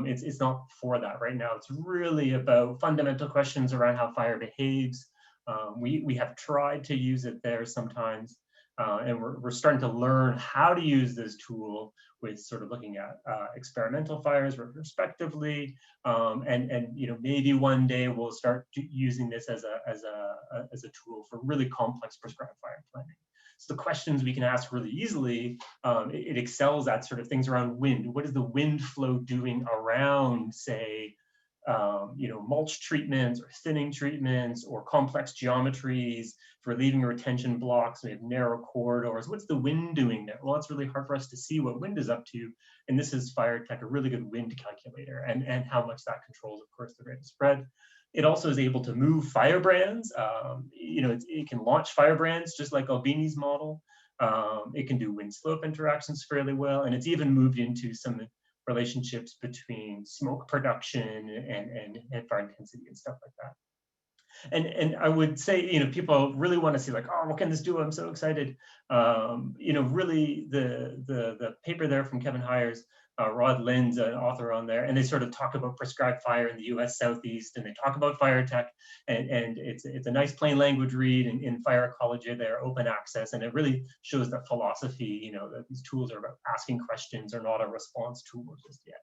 S11: It's not for that right now. It's really about fundamental questions around how fire behaves. We have tried to use it there sometimes, and we're starting to learn how to use this tool with sort of looking at experimental fires retrospectively, and maybe one day we'll start using this as a tool for really complex prescribed fire planning. So the questions we can ask really easily, it excels at sort of things around wind. What is the wind flow doing around, say, mulch treatments or thinning treatments or complex geometries for relieving retention blocks? We have narrow corridors. What's the wind doing there? Well, it's really hard for us to see what wind is up to. And this is FireTech, a really good wind calculator, and how much that controls, of course, the rate of spread. It also is able to move firebrands. It can launch firebrands just like Albini's model. It can do wind slope interactions fairly well. And it's even moved into some relationships between smoke production and fire intensity and stuff like that. And I would say, people really want to see like, oh, what can this do? I'm so excited. Really the paper there from Kevin Hires, Rod Lynn's an author on there, and they sort of talk about prescribed fire in the US Southeast, and they talk about FireTech, and it's a nice plain language read in fire ecology. They're open access, and it really shows that philosophy, that these tools are about asking questions, are not a response tool just yet.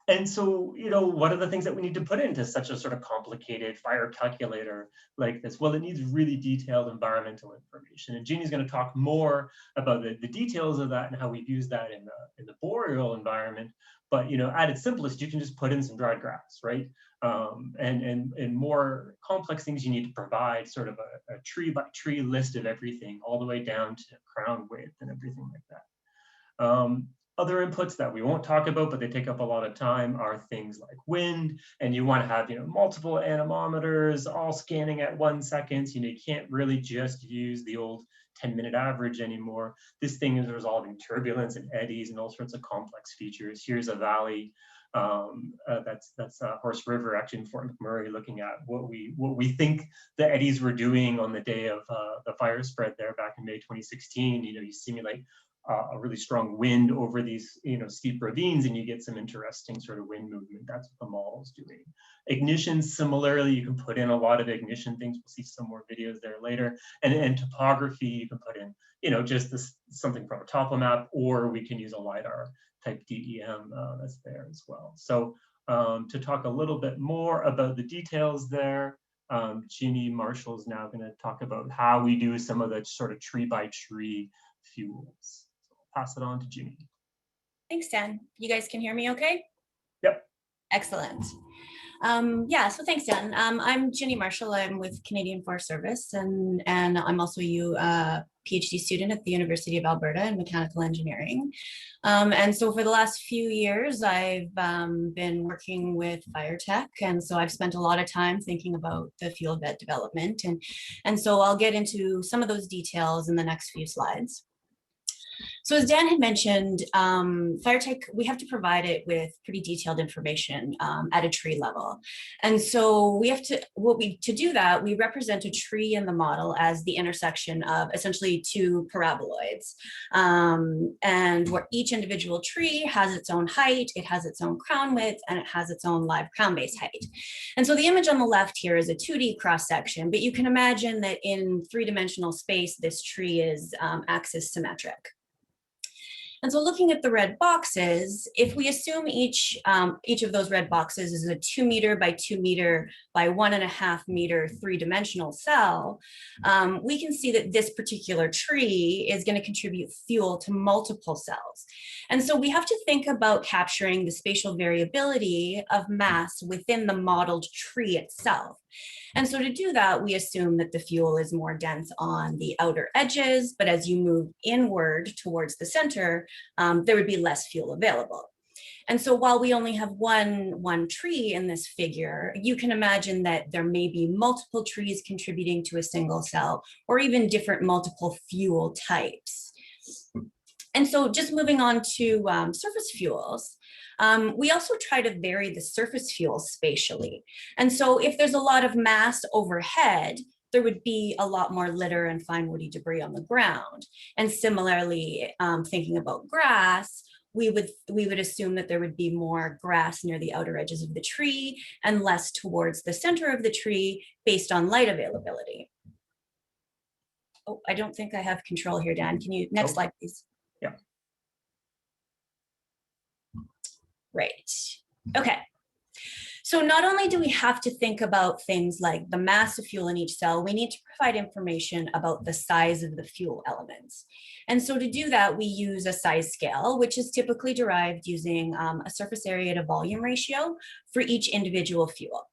S11: And so, what are the things that we need to put into such a sort of complicated fire calculator like this? Well, it needs really detailed environmental information. And Jeannie's going to talk more about the details of that and how we've used that in the boreal environment. But, at its simplest, you can just put in some dried grass, right? And more complex things, you need to provide sort of a tree by tree list of everything, all the way down to crown width and everything like that. Other inputs that we won't talk about, but they take up a lot of time, are things like wind, and you want to have multiple anemometers all scanning at 1 second. You can't really just use the old 10-minute average anymore. This thing is resolving turbulence and eddies and all sorts of complex features. Here's a valley. That's Horse River, actually, in Fort McMurray, looking at what we think the eddies were doing on the day of the fire spread there back in May 2016. You simulate a really strong wind over these steep ravines, and you get some interesting sort of wind movement. That's what the model's doing. Ignition, similarly, you can put in a lot of ignition things. We'll see some more videos there later. And topography, you can put in just something from a topomap, or we can use a Lidar type DEM that's there as well. So to talk a little bit more about the details there, Jeannie Marshall is now going to talk about how we do some of the sort of tree by tree fuels. Pass it on to Jeannie.
S12: Thanks, Dan. You guys can hear me okay?
S11: Yep.
S12: Excellent. So thanks, Dan. I'm Ginny Marshall. I'm with Canadian Forest Service, and I'm also a PhD student at the University of Alberta in mechanical engineering. And so for the last few years, I've been working with FireTech, and so I've spent a lot of time thinking about the fuel bed development, and so I'll get into some of those details in the next few slides. So as Dan had mentioned, FireTech, we have to provide it with pretty detailed information at a tree level. And so we have to, to do that, we represent a tree in the model as the intersection of essentially two paraboloids. And where each individual tree has its own height, it has its own crown width, and it has its own live crown base height. And so the image on the left here is a 2D cross section, but you can imagine that in three-dimensional space, this tree is axis symmetric. And so looking at the red boxes, if we assume each of those red boxes is a 2 meter by 2 meter by 1.5 meter three-dimensional cell, we can see that this particular tree is going to contribute fuel to multiple cells. And so we have to think about capturing the spatial variability of mass within the modeled tree itself. And so to do that, we assume that the fuel is more dense on the outer edges, but as you move inward towards the center, there would be less fuel available. And so while we only have one tree in this figure, you can imagine that there may be multiple trees contributing to a single cell, or even different multiple fuel types. And so just moving on to surface fuels. We also try to vary the surface fuels spatially. And so if there's a lot of mass overhead, there would be a lot more litter and fine woody debris on the ground. And similarly, thinking about grass, we would assume that there would be more grass near the outer edges of the tree and less towards the center of the tree based on light availability. Oh, I don't think I have control here, Dan. Can you, next slide, please?
S11: Yeah.
S12: Right. Okay. So not only do we have to think about things like the mass of fuel in each cell, we need to provide information about the size of the fuel elements. And so to do that, we use a size scale, which is typically derived using a surface area to volume ratio for each individual fuel.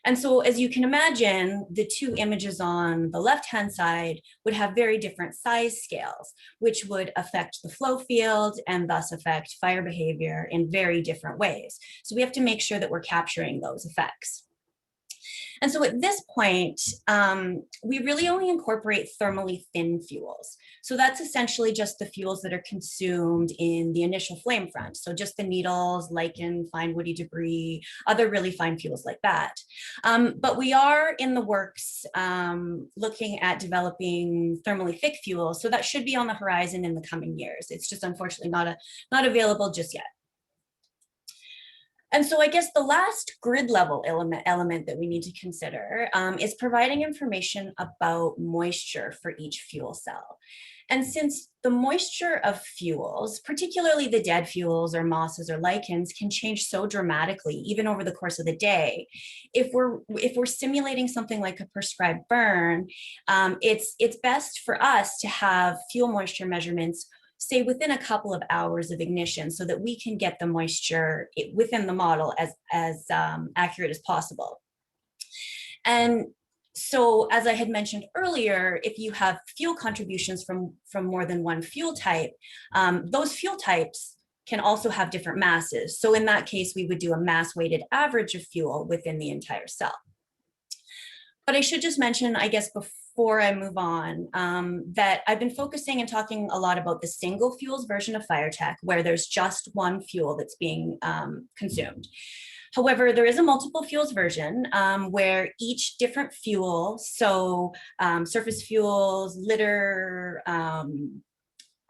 S12: And so as you can imagine, the two images on the left-hand side would have very different size scales, which would affect the flow field and thus affect fire behavior in very different ways. So we have to make sure that we're capturing those effects. And so at this point, we really only incorporate thermally thin fuels. So that's essentially just the fuels that are consumed in the initial flame front. So just the needles, lichen, fine woody debris, other really fine fuels like that. But we are in the works looking at developing thermally thick fuels. So that should be on the horizon in the coming years. It's just unfortunately not available just yet. And so I guess the last grid level element that we need to consider is providing information about moisture for each fuel cell. And since the moisture of fuels, particularly the dead fuels or mosses or lichens, can change so dramatically even over the course of the day, if we're simulating something like a prescribed burn, it's best for us to have fuel moisture measurements say within a couple of hours of ignition so that we can get the moisture within the model as accurate as possible. And so as I had mentioned earlier, if you have fuel contributions from more than one fuel type, those fuel types can also have different masses. So in that case, we would do a mass weighted average of fuel within the entire cell. But I should just mention, I guess, before I move on, that I've been focusing and talking a lot about the single fuels version of fire tech, where there's just one fuel that's being consumed. However, there is a multiple fuels version where each different fuel, so surface fuels, litter,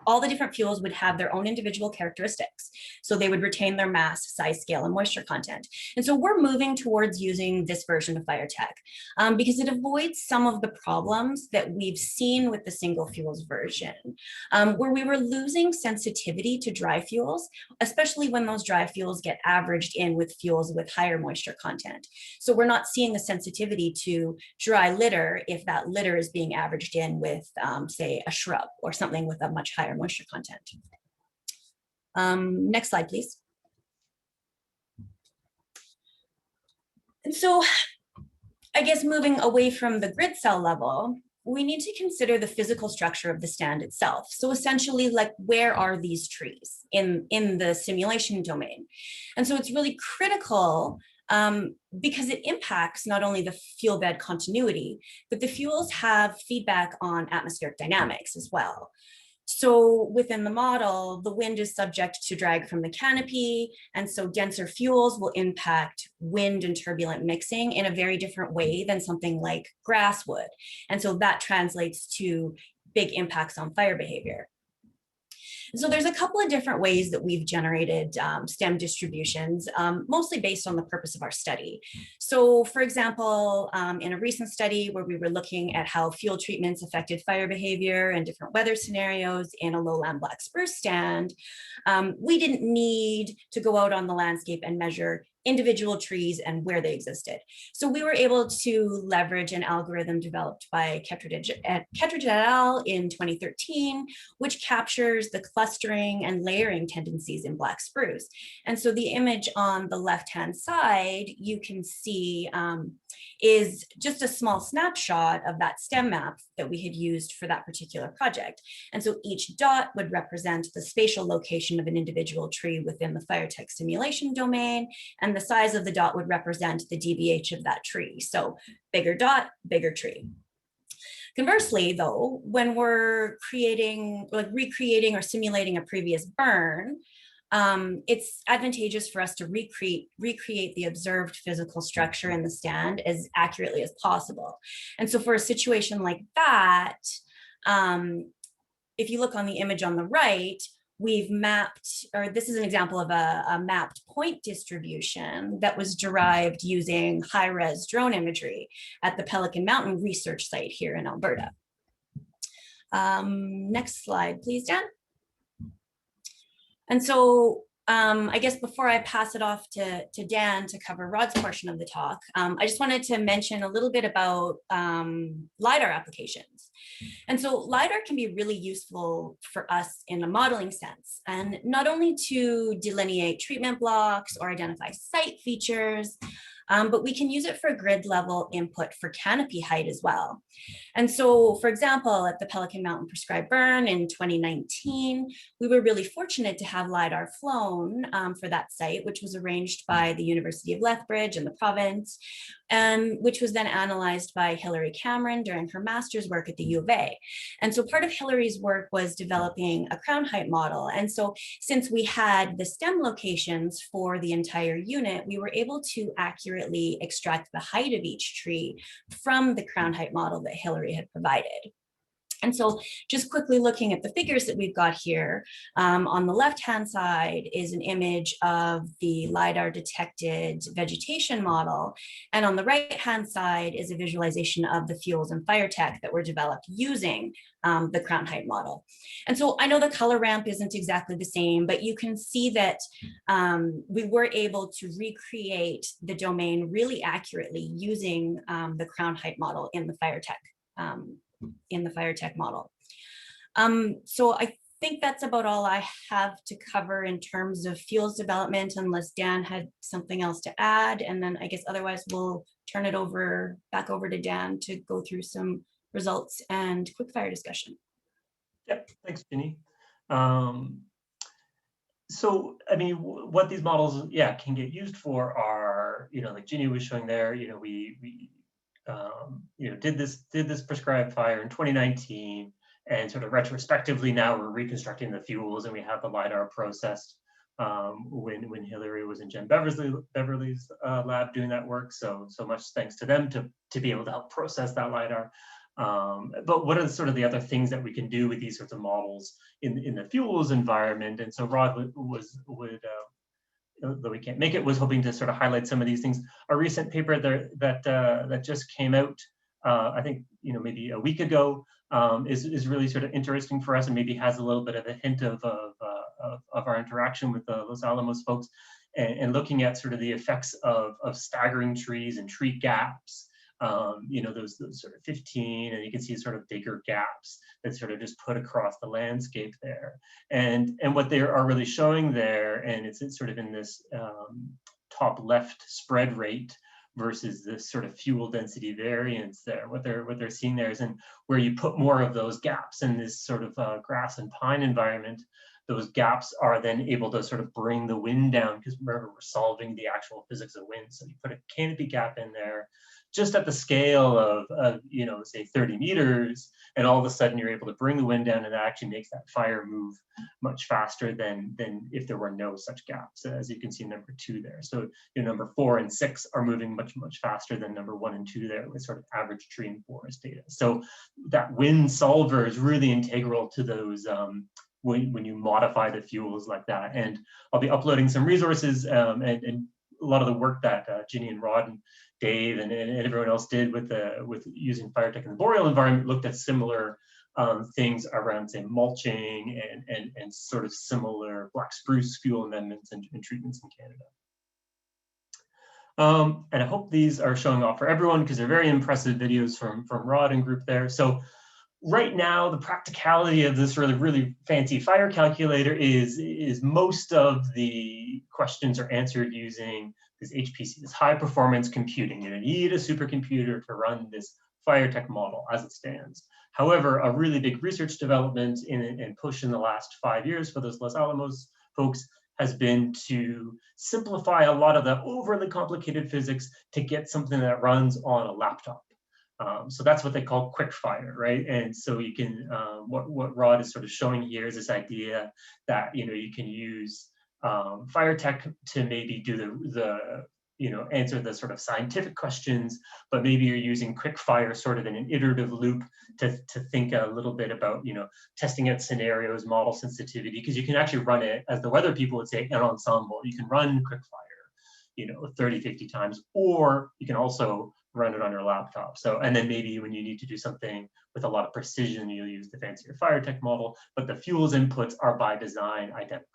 S12: all the different fuels would have their own individual characteristics. So they would retain their mass, size, scale, and moisture content. And so we're moving towards using this version of fire tech because it avoids some of the problems that we've seen with the single fuels version, where we were losing sensitivity to dry fuels, especially when those dry fuels get averaged in with fuels with higher moisture content. So we're not seeing the sensitivity to dry litter if that litter is being averaged in with, say, a shrub or something with a much higher moisture content. Next slide, please. And so I guess moving away from the grid cell level, we need to consider the physical structure of the stand itself. So essentially, like, where are these trees in the simulation domain? And so it's really critical because it impacts not only the fuel bed continuity, but the fuels have feedback on atmospheric dynamics as well. So within the model, the wind is subject to drag from the canopy, and so denser fuels will impact wind and turbulent mixing in a very different way than something like grass would. And so that translates to big impacts on fire behavior. So there's a couple of different ways that we've generated STEM distributions, mostly based on the purpose of our study. So for example, in a recent study where we were looking at how fuel treatments affected fire behavior and different weather scenarios in a lowland black spruce stand, we didn't need to go out on the landscape and measure individual trees and where they existed. So we were able to leverage an algorithm developed by Kettridge et al. In 2013, which captures the clustering and layering tendencies in black spruce. And so the image on the left-hand side, you can see is just a small snapshot of that STEM map that we had used for that particular project. And so each dot would represent the spatial location of an individual tree within the fire tech simulation domain, and the size of the dot would represent the DBH of that tree. So bigger dot, bigger tree. Conversely, though, when we're recreating or simulating a previous burn, it's advantageous for us to recreate the observed physical structure in the stand as accurately as possible. And so for a situation like that, if you look on the image on the right, we've mapped, or this is an example of a mapped point distribution that was derived using high-res drone imagery at the Pelican Mountain research site here in Alberta. Next slide, please, Dan. And so I guess before I pass it off to Dan to cover Rod's portion of the talk, I just wanted to mention a little bit about Lidar applications. And so Lidar can be really useful for us in a modeling sense, and not only to delineate treatment blocks or identify site features, but we can use it for grid level input for canopy height as well. And so, for example, at the Pelican Mountain Prescribed Burn in 2019, we were really fortunate to have Lidar flown for that site, which was arranged by the University of Lethbridge and the province, which was then analyzed by Hilary Cameron during her master's work at the U of A. And so part of Hilary's work was developing a crown height model. And so since we had the stem locations for the entire unit, we were able to accurately extract the height of each tree from the crown height model that Hilary had provided. And so just quickly looking at the figures that we've got here, on the left-hand side is an image of the LiDAR detected vegetation model. And on the right-hand side is a visualization of the fuels and fire tech that were developed using the crown height model. And so I know the color ramp isn't exactly the same, but you can see that we were able to recreate the domain really accurately using the crown height model in the fire tech model. So I think that's about all I have to cover in terms of fuels development, unless Dan had something else to add. And then I guess otherwise we'll turn it back over to Dan to go through some results and quickfire discussion.
S11: Yep, thanks, Ginny. So, I mean, what these models, can get used for are, like Ginny was showing there, we did this prescribed fire in 2019, and sort of retrospectively now we're reconstructing the fuels, and we have the LiDAR processed when Hilary was in Jen Beverly's lab doing that work. So much thanks to them to be able to help process that LiDAR. But what are sort of the other things that we can do with these sorts of models in the fuels environment? And so Rod though we can't make it, was hoping to sort of highlight some of these things. A recent paper that just came out, I think maybe a week ago, is really sort of interesting for us, and maybe has a little bit of a hint of our interaction with the Los Alamos folks, and looking at sort of the effects of staggering trees and tree gaps. Those sort of 15, and you can see sort of bigger gaps that sort of just put across the landscape there. And what they are really showing there, and it's sort of in this top left spread rate versus this sort of fuel density variance there. What they're seeing there is, and where you put more of those gaps in this sort of grass and pine environment, those gaps are then able to sort of bring the wind down, because remember, we're solving the actual physics of wind. So you put a canopy gap in there, just at the scale of say 30 meters, and all of a sudden you're able to bring the wind down, and that actually makes that fire move much faster than if there were no such gaps, as you can see in number 2 there. So number 4 and 6 are moving much faster than number 1 and 2 there, with sort of average tree and forest data. So that wind solver is really integral to those when you modify the fuels like that. And I'll be uploading some resources, and a lot of the work that Ginny and Rod and Dave and everyone else did with using fire tech in the boreal environment looked at similar things around, say, mulching and sort of similar black spruce fuel amendments and treatments in Canada. And I hope these are showing off for everyone, because they're very impressive videos from Rod and group there. So right now, the practicality of this really fancy fire calculator is most of the questions are answered using this HPC, this high performance computing. You need a supercomputer to run this fire tech model as it stands. However, a really big research development and push in the last 5 years for those Los Alamos folks has been to simplify a lot of the overly complicated physics to get something that runs on a laptop. So that's what they call quick fire, right? And so you can, what Rod is sort of showing here is this idea that you can use fire tech to maybe do the answer the sort of scientific questions, but maybe you're using quick fire sort of in an iterative loop to think a little bit about, testing out scenarios, model sensitivity, because you can actually run it, as the weather people would say, an ensemble. You can run quick fire, 30, 50 times, or you can also run it on your laptop. So, and then maybe when you need to do something with a lot of precision, you'll use the fancier fire tech model, but the fuels inputs are by design identical.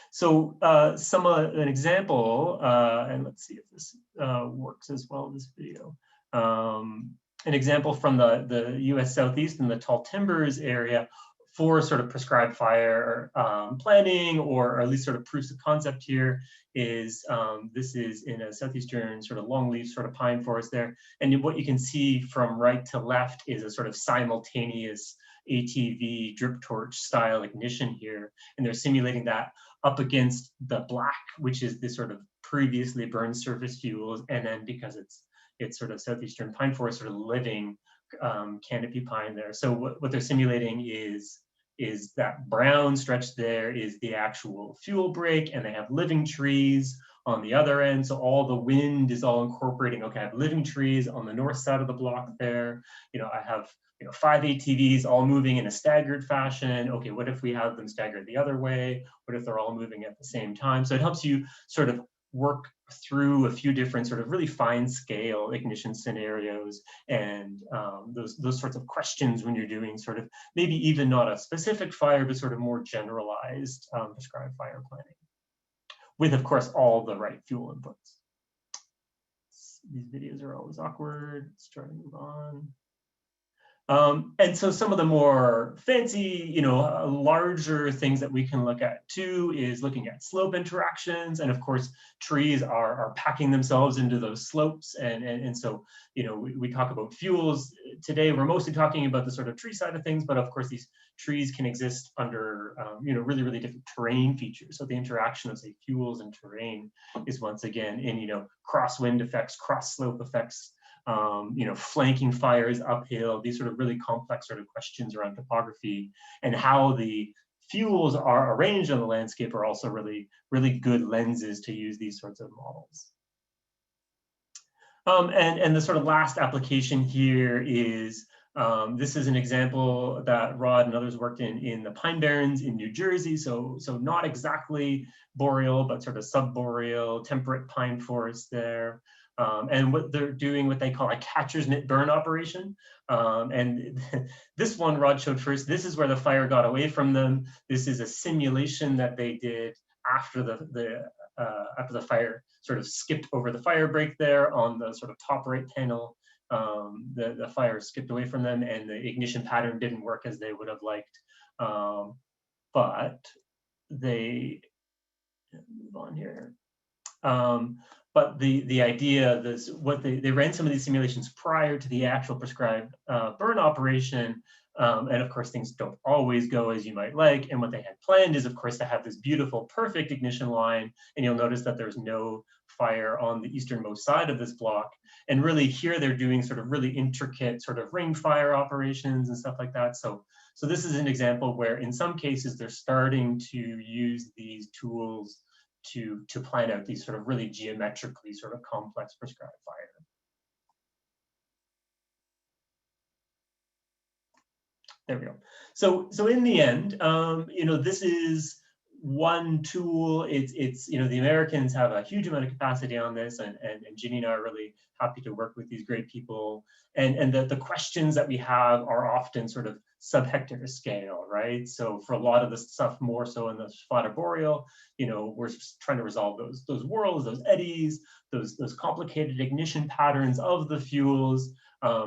S11: So an example, and let's see if this works as well in this video. An example from the US Southeast in the tall timbers area for sort of prescribed fire planning, or at least sort of proofs of concept here is, this is in a southeastern sort of longleaf sort of pine forest there. And what you can see from right to left is a sort of simultaneous ATV drip torch style ignition here. And they're simulating that up against the black, which is the sort of previously burned surface fuels. And then because it's sort of southeastern pine forest, sort of living canopy pine there. So what they're simulating is that brown stretch there is the actual fuel break, and they have living trees on the other end. So all the wind is all incorporating, okay, I have living trees on the north side of the block there. I have 5 ATVs all moving in a staggered fashion. Okay, what if we have them staggered the other way? What if they're all moving at the same time? So it helps you sort of work through a few different sort of really fine scale ignition scenarios and those sorts of questions when you're doing sort of maybe even not a specific fire, but sort of more generalized prescribed fire planning with, of course, all the right fuel inputs. These videos are always awkward. Let's try to move on. And so some of the more fancy, larger things that we can look at too is looking at slope interactions. And of course, trees are packing themselves into those slopes. And so, we talk about fuels. Today, we're mostly talking about the sort of tree side of things, but of course, these trees can exist under, really, really different terrain features. So the interaction of, say, fuels and terrain is once again in, crosswind effects, cross slope effects, flanking fires uphill, these sort of really complex sort of questions around topography and how the fuels are arranged on the landscape are also really, really good lenses to use these sorts of models. And the sort of last application here is, this is an example that Rod and others worked in the Pine Barrens in New Jersey. So not exactly boreal, but sort of subboreal, temperate pine forest there. And what they're doing, what they call a catcher's mitt burn operation. And this one Rod showed first, this is where the fire got away from them. This is a simulation that they did after the fire sort of skipped over the fire break there on the sort of top right panel. The fire skipped away from them and the ignition pattern didn't work as they would have liked. But they, move on here. But the idea, they ran some of these simulations prior to the actual prescribed burn operation. And of course, things don't always go as you might like. And what they had planned is, of course, to have this beautiful, perfect ignition line. And you'll notice that there's no fire on the easternmost side of this block. And really here they're doing sort of really intricate sort of ring fire operations and stuff like that. So this is an example where in some cases they're starting to use these tools to plan out these sort of really geometrically sort of complex prescribed fire. There we go. So in the end, this is one tool. It's the Americans have a huge amount of capacity on this, and Ginny and I are really happy to work with these great people. And the questions that we have are often sort of sub-hectare scale, right? So for a lot of this stuff, more so in the flat boreal, we're trying to resolve those whirls, those eddies, those complicated ignition patterns of the fuels,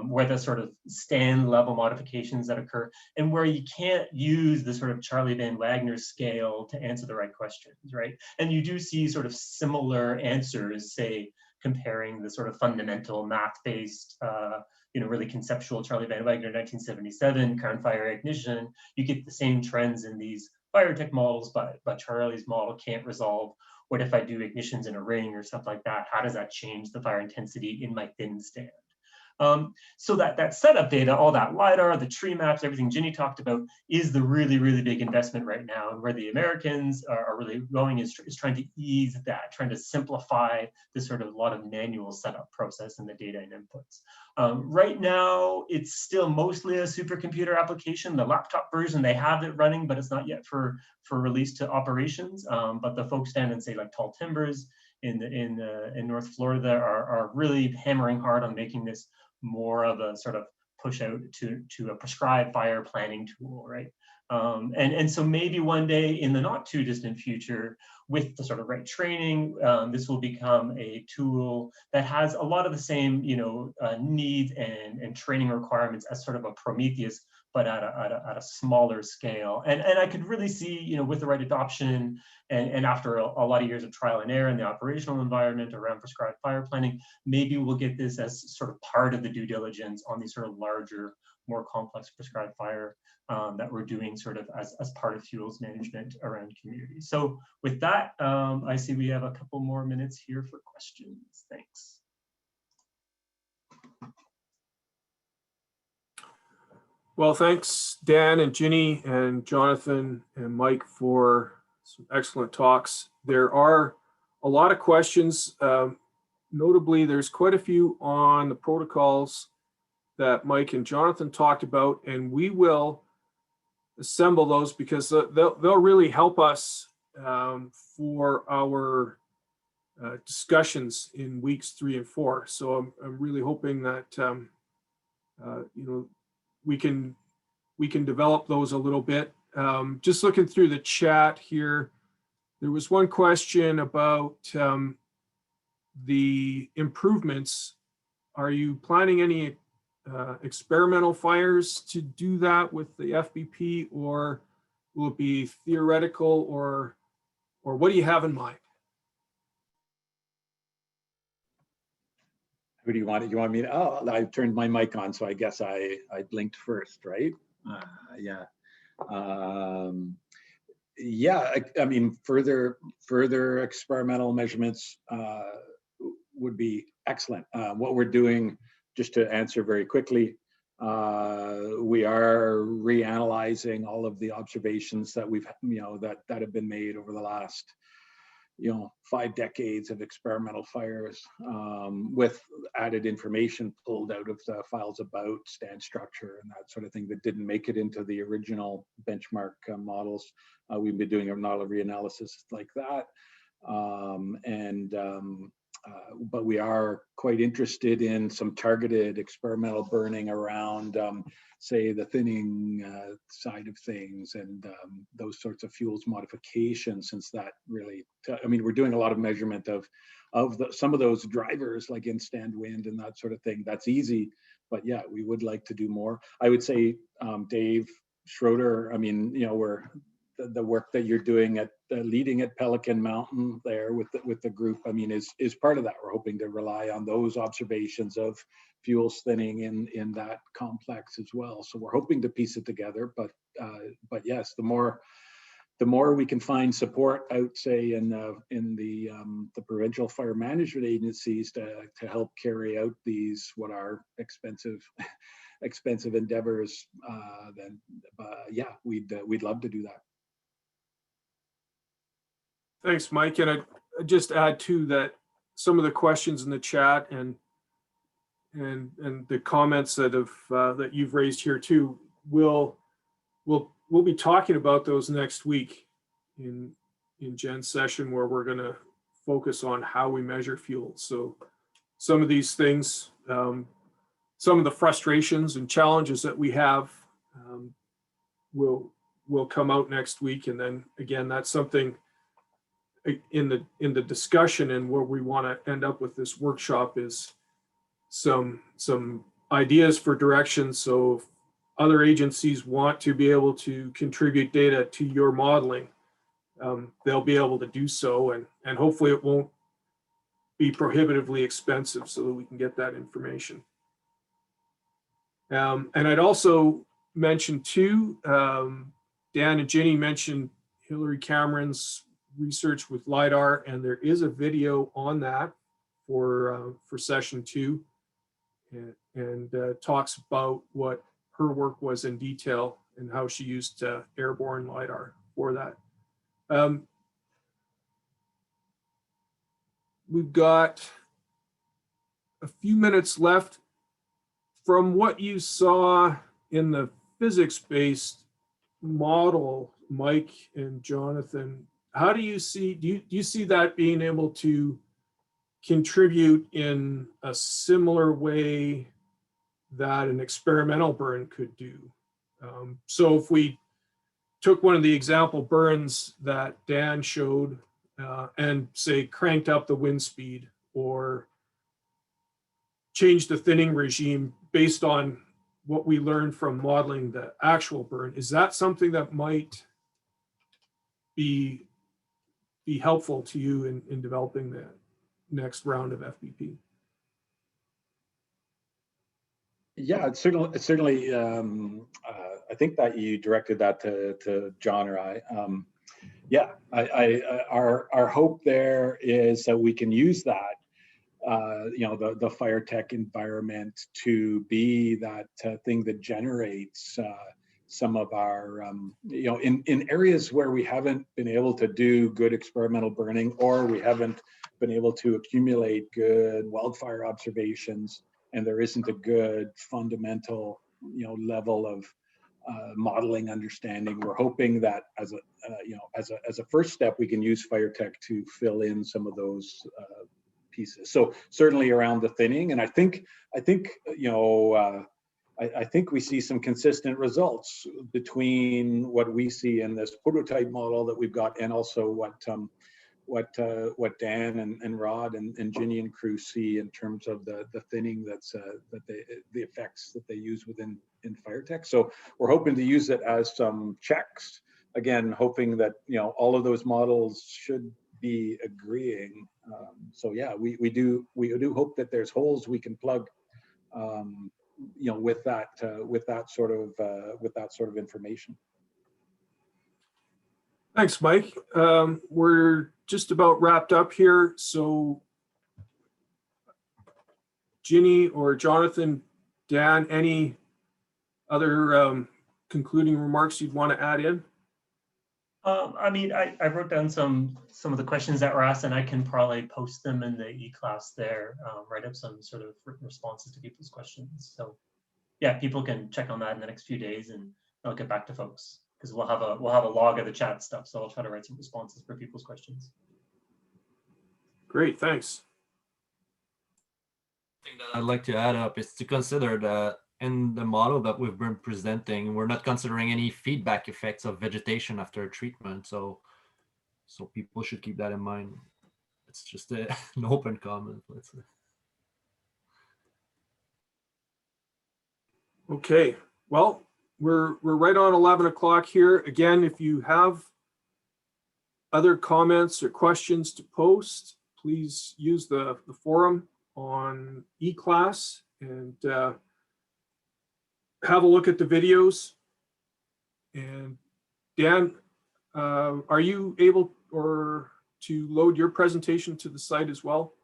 S11: where the sort of stand level modifications that occur, and where you can't use the sort of Charlie Van Wagner scale to answer the right questions, right? And you do see sort of similar answers, say, comparing the sort of fundamental math-based, really conceptual Charlie Van Wagner 1977 current fire ignition. You get the same trends in these fire tech models, but Charlie's model can't resolve what if I do ignitions in a ring or stuff like that? How does that change the fire intensity in my thin stand? So that setup data, all that LiDAR, the tree maps, everything Ginny talked about, is the really, really big investment right now. And where the Americans are really going is trying to ease that, trying to simplify this sort of a lot of manual setup process in the data and inputs. Right now, it's still mostly a supercomputer application. The laptop version, they have it running, but it's not yet for release to operations. But the folks down in, say, like Tall Timbers in North Florida are really hammering hard on making this more of a sort of push out to a prescribed fire planning tool, right? And so maybe one day in the not too distant future, with the sort of right training, this will become a tool that has a lot of the same, needs and training requirements as sort of a Prometheus, but at a smaller scale. And I could really see, with the right adoption and after a lot of years of trial and error in the operational environment around prescribed fire planning, maybe we'll get this as sort of part of the due diligence on these sort of larger, more complex prescribed fire that we're doing sort of as part of fuels management around communities. So with that, I see we have a couple more minutes here for questions. Thanks.
S3: Well, thanks, Dan and Ginny and Jonathan and Mike for some excellent talks. There are a lot of questions. Notably, there's quite a few on the protocols that Mike and Jonathan talked about, and we will assemble those because they'll really help us for our discussions in weeks 3 and 4. So I'm really hoping that we can develop those a little bit. Just looking through the chat here, there was one question about the improvements. Are you planning any experimental fires to do that with the FBP, or will it be theoretical, or what do you have in mind?
S9: Who do you want? You want me to? Oh, I turned my mic on, so I guess I blinked first, right? Yeah. Yeah, I mean, further experimental measurements would be excellent. What we're doing, just to answer very quickly, we are reanalyzing all of the observations that we've, that have been made over the last, 5 decades of experimental fires, with added information pulled out of the files about stand structure and that sort of thing that didn't make it into the original benchmark models. We've been doing a lot of reanalysis like that. But we are quite interested in some targeted experimental burning around, say, the thinning side of things and those sorts of fuels modifications, since that really, we're doing a lot of measurement of some of those drivers like in-stand wind and that sort of thing. That's easy, but yeah, we would like to do more. I would say, Dave Schroeder, we're the work that you're doing at leading at Pelican Mountain there with the group, is part of that. We're hoping to rely on those observations of fuels thinning in that complex as well. So we're hoping to piece it together, but yes, the more we can find support out, say, in the provincial fire management agencies to help carry out these, what are expensive endeavors, then yeah, we'd love to do that.
S3: Thanks, Mike. And I'd just add to that some of the questions in the chat and the comments that you've raised here too, we'll be talking about those next week in Jen's session, where we're going to focus on how we measure fuel. So some of these things, some of the frustrations and challenges that we have will come out next week. And then again, that's something in the discussion, and where we want to end up with this workshop is some ideas for direction. So if other agencies want to be able to contribute data to your modeling, they'll be able to do so, and hopefully it won't be prohibitively expensive, so that we can get that information. And I'd also mention too, Dan and Ginny mentioned Hillary Cameron's research with Lidar, and there is a video on that for session 2. and talks about what her work was in detail and how she used airborne LiDAR for that. We've got a few minutes left. From what you saw in the physics-based model, Mike and Jonathan, how do you see, do you see that being able to contribute in a similar way that an experimental burn could do? So if we took one of the example burns that Dan showed and say cranked up the wind speed or changed the thinning regime based on what we learned from modeling the actual burn, is that something that might be helpful to you in developing the next round of FBP?
S9: Yeah, it's certainly I think that you directed that to John or I. Yeah, our hope there is that we can use that, you know, the fire tech environment to be that thing that generates some of our, you know, in areas where we haven't been able to do good experimental burning, or we haven't been able to accumulate good wildfire observations, and there isn't a good fundamental, you know, level of modeling understanding. We're hoping that as a you know, as a first step, we can use fire tech to fill in some of those pieces. So certainly around the thinning, and I think you know, I think we see some consistent results between what we see in this prototype model that we've got, and also what Dan and Rod and Ginny and crew see in terms of the thinning that's the effects that they use in fire tech. So we're hoping to use it as some checks. Again, hoping that, you know, all of those models should be agreeing. So yeah, we do hope that there's holes we can plug, you know, with that sort of information.
S3: Thanks, Mike. We're just about wrapped up here. So Ginny or Jonathan, Dan, any other concluding remarks you'd want to add in?
S11: I mean, I wrote down some of the questions that were asked, and I can probably post them in the e-class there, write up some sort of written responses to people's questions. So yeah, people can check on that in the next few days, and I'll get back to folks, because we'll have a log of the chat stuff. So I'll try to write some responses for people's questions.
S3: Great, thanks.
S10: Thing that I'd like to add up is to consider that in the model that we've been presenting, we're not considering any feedback effects of vegetation after treatment. So people should keep that in mind. It's just an open comment, let's say.
S3: Okay, well, we're right on 11 o'clock here. Again, if you have other comments or questions to post, please use the forum on eClass and have a look at the videos. And Dan, are you able to load your presentation to the site as well?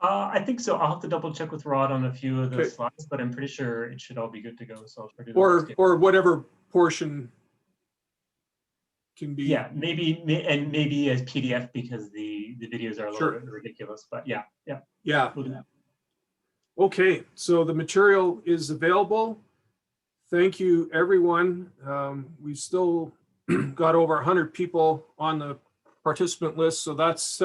S11: I think so. I'll have to double check with Rod on a few of the slides, but I'm pretty sure it should all be good to go. So I'll try to do that.
S3: Or whatever portion can be.
S11: Yeah, maybe as PDF, because the videos are a little bit ridiculous. But yeah.
S3: We'll do that. Okay, so the material is available. Thank you, everyone. We've still got over 100 people on the participant list, so that's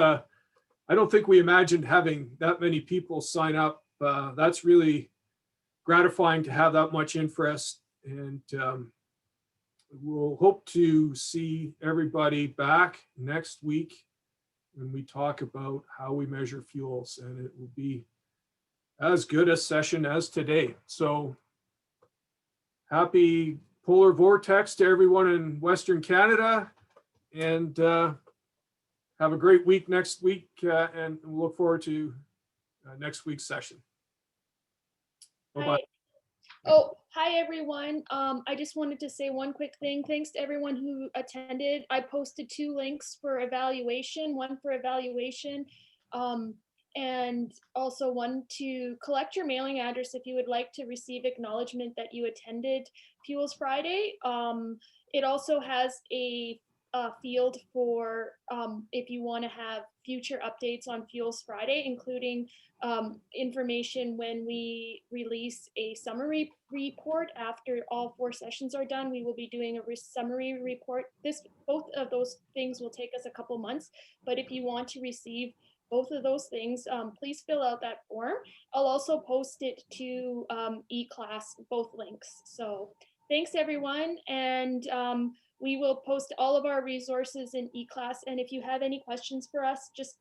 S3: I don't think we imagined having that many people sign up. That's really gratifying to have that much interest, and we'll hope to see everybody back next week when we talk about how we measure fuels, and it will be as good a session as today. So happy polar vortex to everyone in Western Canada, and have a great week next week, and we'll look forward to next week's session. Bye-bye.
S1: Oh, hi everyone. I just wanted to say one quick thing. Thanks to everyone who attended. I posted 2 links for evaluation, one for evaluation and also one to collect your mailing address if you would like to receive acknowledgement that you attended Fuels Friday. It also has a field for if you want to have future updates on Fuels Friday, including information when we release a summary report after all 4 sessions are done. We will be doing a summary report. Both of those things will take us a couple months, but if you want to receive both of those things, please fill out that form. I'll also post it to eClass, both links. So thanks everyone, and we will post all of our resources in eClass, and if you have any questions for us, just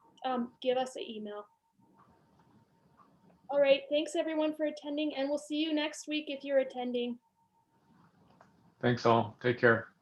S1: give us an email. All right, thanks everyone for attending, and we'll see you next week if you're attending.
S7: Thanks all. Take care.